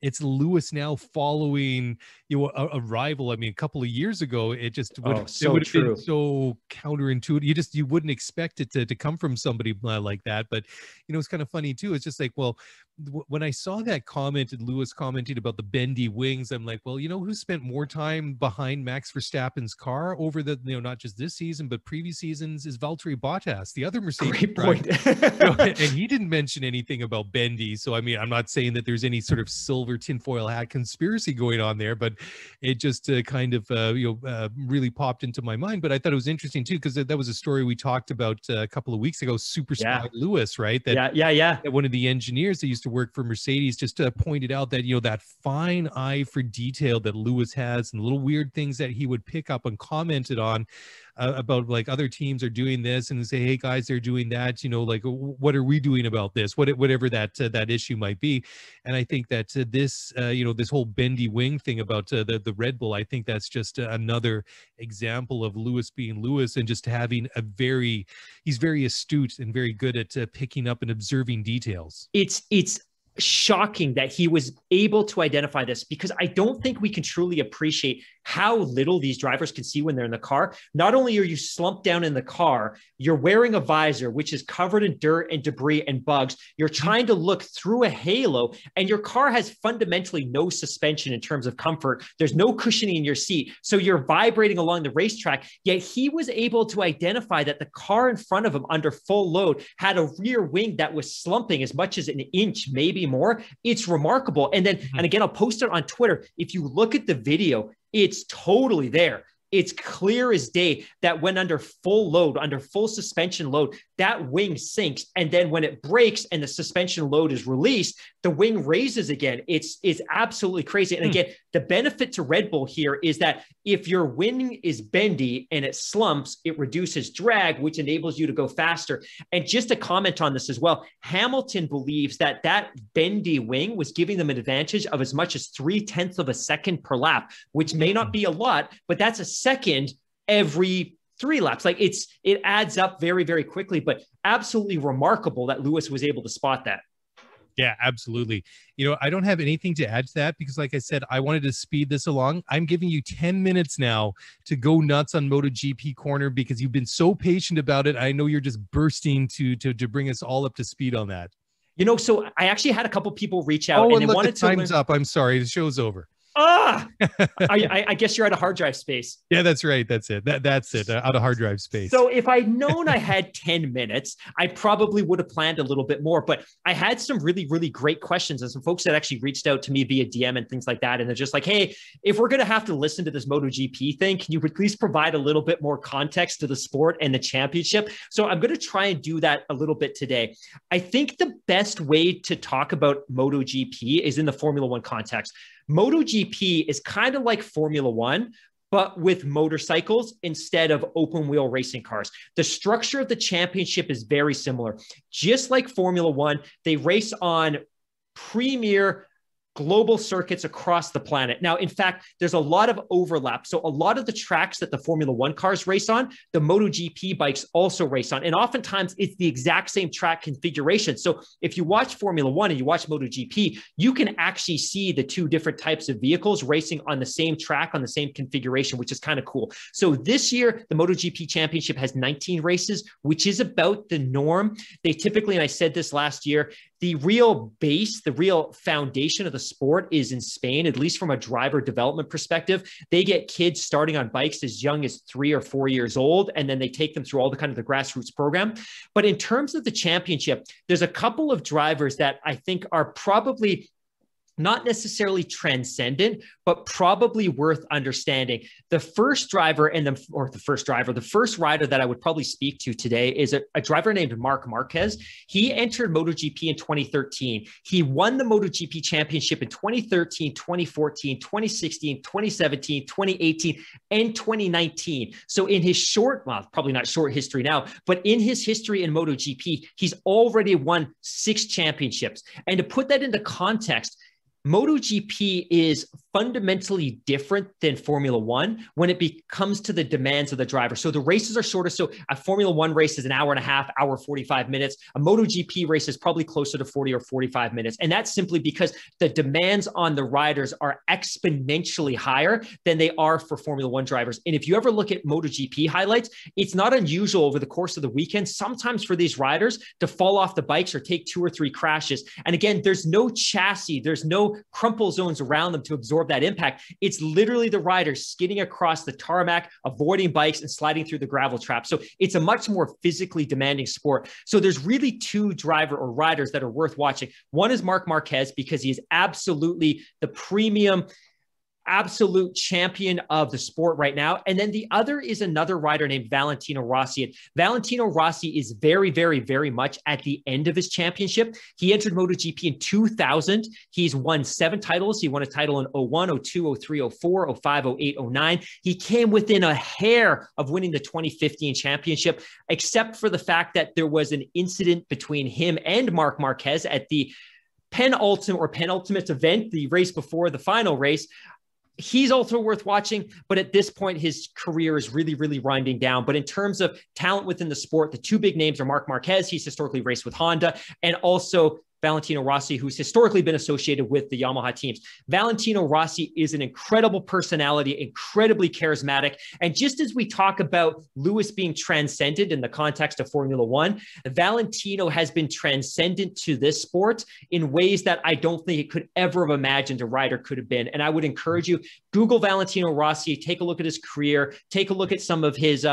it's Lewis now following a rival. I mean, a couple of years ago it just would have been so counterintuitive. You wouldn't expect it to come from somebody like that. But it's kind of funny too. It's just like, well, when I saw that comment and Lewis commenting about the bendy wings, I'm like, well, who spent more time behind Max Verstappen's car over the, not just this season, but previous seasons, is Valtteri Bottas, the other Mercedes driver. And he didn't mention anything about bendy. So, I mean, I'm not saying that there's any sort of silver tinfoil hat conspiracy going on there, but it just kind of, really popped into my mind. But I thought it was interesting too, because that was a story we talked about a couple of weeks ago, Super Spy Lewis, right? That one of the engineers that used to work for Mercedes just pointed out that, that fine eye for detail that Lewis has, and little weird things that he would pick up and commented on about, like, other teams are doing this and say, hey guys, they're doing that, like, what are we doing about this, whatever that issue might be. And I think that this this whole bendy wing thing about the Red Bull, I think that's just another example of Lewis being Lewis and just having he's very astute and very good at picking up and observing details. It's shocking that he was able to identify this, because I don't think we can truly appreciate how little these drivers can see when they're in the car. Not only are you slumped down in the car, you're wearing a visor, which is covered in dirt and debris and bugs. You're trying to look through a halo, and your car has fundamentally no suspension in terms of comfort. There's no cushioning in your seat. So you're vibrating along the racetrack, yet he was able to identify that the car in front of him under full load had a rear wing that was slumping as much as an inch, maybe more. It's remarkable. And then, and again, I'll post it on Twitter. If you look at the video, it's totally there. It's clear as day that when under full load, under full suspension load, that wing sinks. And then when it breaks and the suspension load is released, the wing raises again. It's absolutely crazy. And again, the benefit to Red Bull here is that if your wing is bendy and it slumps, it reduces drag, which enables you to go faster. And just to comment on this as well, Hamilton believes that that bendy wing was giving them an advantage of as much as 0.3 of a second per lap, which may not be a lot, but that's a second every 3 laps. Like, it adds up very, very quickly, but absolutely remarkable that Lewis was able to spot that. Yeah, absolutely. I don't have anything to add to that because, like I said, I wanted to speed this along. I'm giving you 10 minutes now to go nuts on MotoGP Corner because you've been so patient about it. I know you're just bursting to bring us all up to speed on that. So I actually had a couple people reach out and they wanted to. Time's up. I'm sorry. The show's over. I guess you're out of hard drive space. Yeah, that's right. That's it. That's it. Out of hard drive space. So if I'd known I had 10 minutes, I probably would have planned a little bit more. But I had some really, really great questions and some folks that actually reached out to me via DM and things like that. And they're just like, hey, if we're going to have to listen to this MotoGP thing, can you at least provide a little bit more context to the sport and the championship? So I'm going to try and do that a little bit today. I think the best way to talk about MotoGP is in the Formula One context. MotoGP is kind of like Formula One, but with motorcycles instead of open wheel racing cars. The structure of the championship is very similar. Just like Formula One, they race on premier global circuits across the planet. Now, in fact, there's a lot of overlap. So a lot of the tracks that the Formula One cars race on, the MotoGP bikes also race on. And oftentimes it's the exact same track configuration. So if you watch Formula One and you watch MotoGP, you can actually see the two different types of vehicles racing on the same track, on the same configuration, which is kind of cool. So this year, the MotoGP Championship has 19 races, which is about the norm. They typically, and I said this last year, the real base, the real foundation of the sport is in Spain, at least from a driver development perspective. They get kids starting on bikes as young as 3 or 4 years old, and then they take them through all the kind of the grassroots program. But in terms of the championship, there's a couple of drivers that I think are probably not necessarily transcendent, but probably worth understanding. The first rider that I would probably speak to today is a driver named Marc Marquez. He entered MotoGP in 2013. He won the MotoGP championship in 2013, 2014, 2016, 2017, 2018, and 2019. So in his probably not short history now, but in his history in MotoGP, he's already won 6 championships. And to put that into context, MotoGP is fundamentally different than Formula One when it comes to the demands of the driver. So the races are shorter. So a Formula One race is an hour and a half, hour 45 minutes. A MotoGP race is probably closer to 40 or 45 minutes. And that's simply because the demands on the riders are exponentially higher than they are for Formula One drivers. And if you ever look at MotoGP highlights, it's not unusual over the course of the weekend, sometimes for these riders to fall off the bikes or take 2 or 3 crashes. And again, there's no chassis, there's no crumple zones around them to absorb that impact. It's literally the riders skidding across the tarmac, avoiding bikes and sliding through the gravel trap. So it's a much more physically demanding sport. So there's really 2 riders that are worth watching. One is Marc Marquez, because he is absolutely the premium, absolute champion of the sport right now. And then the other is another rider named Valentino Rossi. And Valentino Rossi is very, very, very much at the end of his championship. He entered MotoGP in 2000. He's won 7 titles. He won a title in 01, 02, 03, 04, 05, 08, 09. He came within a hair of winning the 2015 championship, except for the fact that there was an incident between him and Marc Marquez at the penultimate event, the race before the final race. He's also worth watching, but at this point, his career is really, really winding down. But in terms of talent within the sport, the 2 big names are Marc Marquez. He's historically raced with Honda, and also Valentino Rossi, who's historically been associated with the Yamaha teams. Valentino Rossi is an incredible personality, incredibly charismatic. And just as we talk about Lewis being transcended in the context of Formula One, Valentino has been transcendent to this sport in ways that I don't think it could ever have imagined a rider could have been. And I would encourage you, Google Valentino Rossi, take a look at his career, take a look at some of his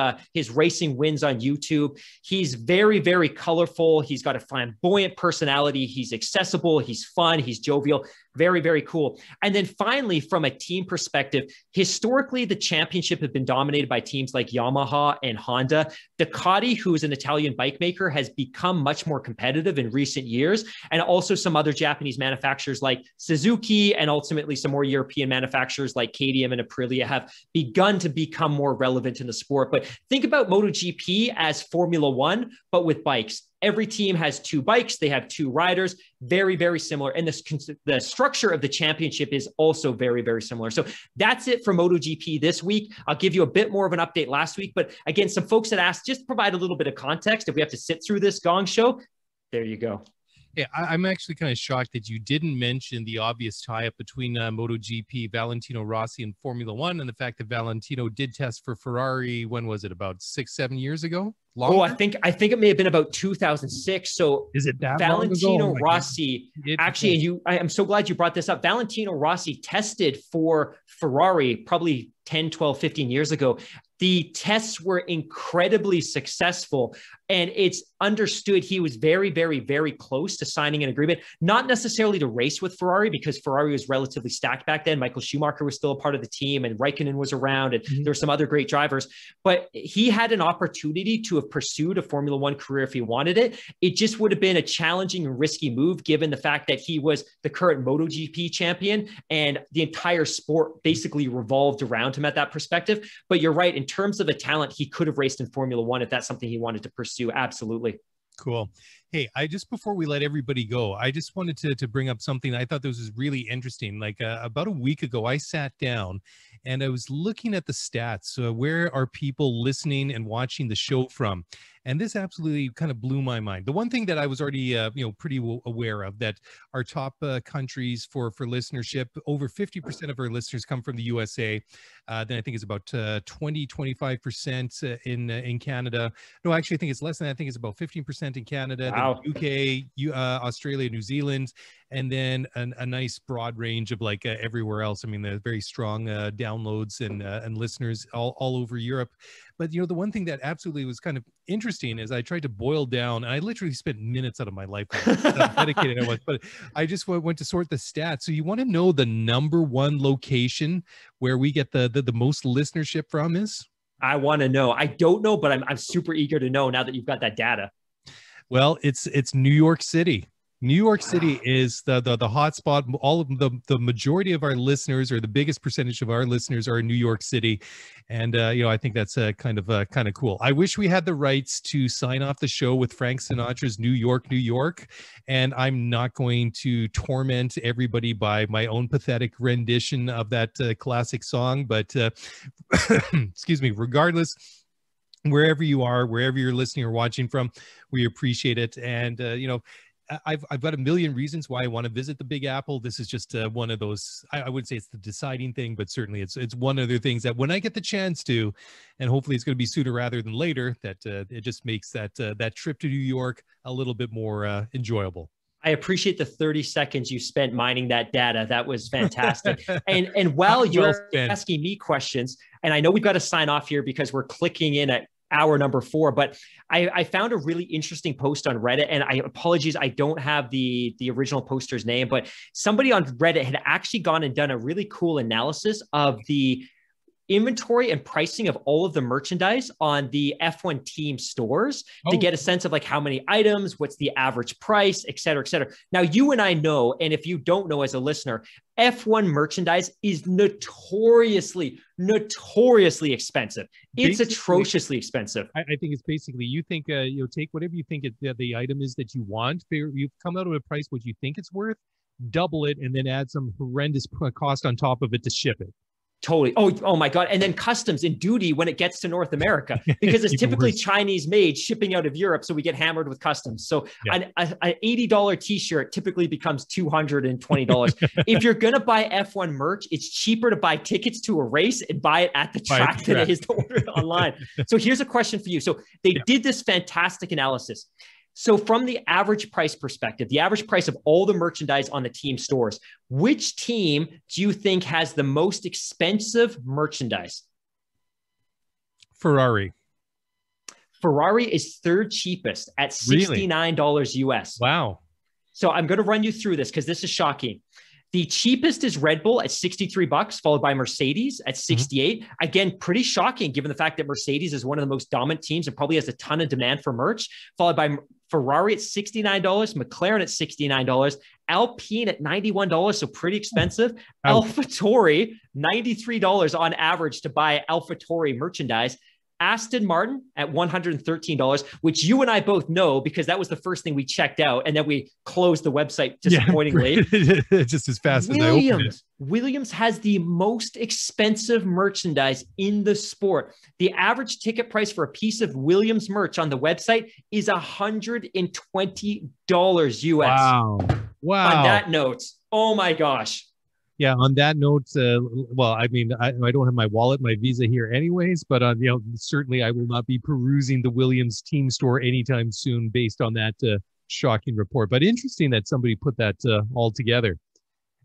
racing wins on YouTube. He's very, very colorful. He's got a flamboyant personality. He's accessible, he's fun, he's jovial, very, very cool. And then finally, from a team perspective, historically, the championship has been dominated by teams like Yamaha and Honda. Ducati, who is an Italian bike maker, has become much more competitive in recent years. And also some other Japanese manufacturers like Suzuki, and ultimately some more European manufacturers like KTM and Aprilia have begun to become more relevant in the sport. But think about MotoGP as Formula One, but with bikes. Every team has 2 bikes. They have 2 riders, very, very similar. And the structure of the championship is also very, very similar. So that's it for MotoGP this week. I'll give you a bit more of an update last week. But again, some folks that asked, just provide a little bit of context. If we have to sit through this gong show, there you go. Yeah, I'm actually kind of shocked that you didn't mention the obvious tie-up between MotoGP, Valentino Rossi, and Formula One, and the fact that Valentino did test for Ferrari. When was it? About 6-7 years ago? Longer? Oh, I think it may have been about 2006. So is it that Valentino long ago? Rossi, actually, I'm so glad you brought this up. Valentino Rossi tested for Ferrari probably 10, 12, 15 years ago. The tests were incredibly successful, and it's understood he was very, very, very close to signing an agreement, not necessarily to race with Ferrari, because Ferrari was relatively stacked back then. Michael Schumacher was still a part of the team, and Raikkonen was around, and there were some other great drivers. But he had an opportunity to have pursued a Formula One career if he wanted it. It just would have been a challenging and risky move, given the fact that he was the current MotoGP champion, and the entire sport basically revolved around him at that perspective. But you're right, in terms of the talent, he could have raced in Formula One if that's something he wanted to pursue. Absolutely. Cool. Hey, just before we let everybody go, I just wanted to bring up something. I thought this was really interesting. Like about a week ago, I sat down and I was looking at the stats. Where are people listening and watching the show from? And this absolutely kind of blew my mind. The one thing that I was already, pretty aware of, that our top countries for listenership, over 50% of our listeners come from the USA. Then I think it's about 25% in Canada. No, actually, I think it's less than that. I think it's about 15% in Canada. Wow. UK, Australia, New Zealand, and then a nice broad range of like everywhere else. I mean, there's very strong downloads and listeners all over Europe. But, the one thing that absolutely was kind of interesting is I tried to boil down, and I literally spent minutes out of my life dedicated I was, but I just went to sort the stats. So you want to know the number one location where we get the most listenership from is? I want to know. I don't know, but I'm super eager to know now that you've got that data. Well, it's New York City. New York City is the hot spot. All of the majority of our listeners, or the biggest percentage of our listeners, are in New York City, and I think that's kind of cool. I wish we had the rights to sign off the show with Frank Sinatra's "New York, New York," and I'm not going to torment everybody by my own pathetic rendition of that classic song. But excuse me, regardless. Wherever you are, wherever you're listening or watching from, we appreciate it. And, I've got a million reasons why I want to visit the Big Apple. This is just one of those, I would say it's the deciding thing, but certainly it's one of the things that when I get the chance to, and hopefully it's going to be sooner rather than later, that it just makes that trip to New York a little bit more enjoyable. I appreciate the 30 seconds you spent mining that data. That was fantastic. And while you're asking me questions, and I know we've got to sign off here because we're clicking in at hour number 4, but I found a really interesting post on Reddit, and I apologize, I don't have the original poster's name, but somebody on Reddit had actually gone and done a really cool analysis of the inventory and pricing of all of the merchandise on the F1 team stores to get a sense of like how many items, what's the average price, et cetera, et cetera. Now, you and I know, and if you don't know as a listener, F1 merchandise is notoriously expensive. It's basically atrociously expensive. I think it's basically, you think, take whatever you think the item is that you want. You've come out of a price what you think it's worth, double it, and then add some horrendous cost on top of it to ship it. Totally. Oh my God. And then customs and duty when it gets to North America, because it's typically Chinese made shipping out of Europe. So we get hammered with customs. So an $80 t-shirt typically becomes $220. If you're going to buy F1 merch, it's cheaper to buy tickets to a race and buy it at the track than it is to order it online. So here's a question for you. So they did this fantastic analysis. So from the average price perspective, the average price of all the merchandise on the team stores, which team do you think has the most expensive merchandise? Ferrari. Ferrari is third cheapest at $69 US. Wow. So I'm going to run you through this because this is shocking. The cheapest is Red Bull at $63, followed by Mercedes at $68. Again, pretty shocking given the fact that Mercedes is one of the most dominant teams and probably has a ton of demand for merch, followed by Ferrari at $69, McLaren at $69, Alpine at $91, so pretty expensive. AlphaTauri, $93 on average to buy AlphaTauri merchandise. Aston Martin at $113, which you and I both know because that was the first thing we checked out, and then we closed the website disappointingly. Just as fast as I opened it. Williams has the most expensive merchandise in the sport. The average ticket price for a piece of Williams merch on the website is $120 US. Wow. On that note, oh my gosh. Yeah. On that note, well, I mean, I don't have my wallet, my Visa here anyways, but certainly I will not be perusing the Williams team store anytime soon based on that shocking report. But interesting that somebody put that all together.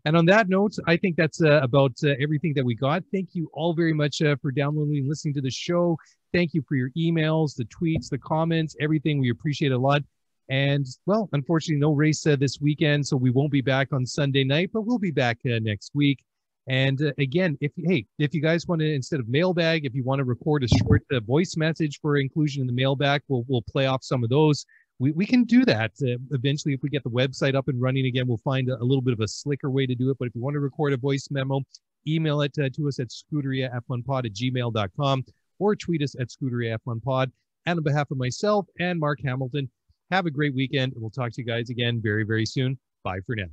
And on that note, I think that's about everything that we got. Thank you all very much for downloading and listening to the show. Thank you for your emails, the tweets, the comments, everything. We appreciate it a lot. And, well, unfortunately, no race this weekend, so we won't be back on Sunday night, but we'll be back next week. And again, if you guys want to, instead of mailbag, if you want to record a short voice message for inclusion in the mailbag, we'll play off some of those. We can do that eventually. If we get the website up and running again, we'll find a little bit of a slicker way to do it. But if you want to record a voice memo, email it to us at scuderiaf1pod@gmail.com or tweet us at scuderiaf1pod. And on behalf of myself and Mark Hamilton, have a great weekend, and we'll talk to you guys again very, very soon. Bye for now.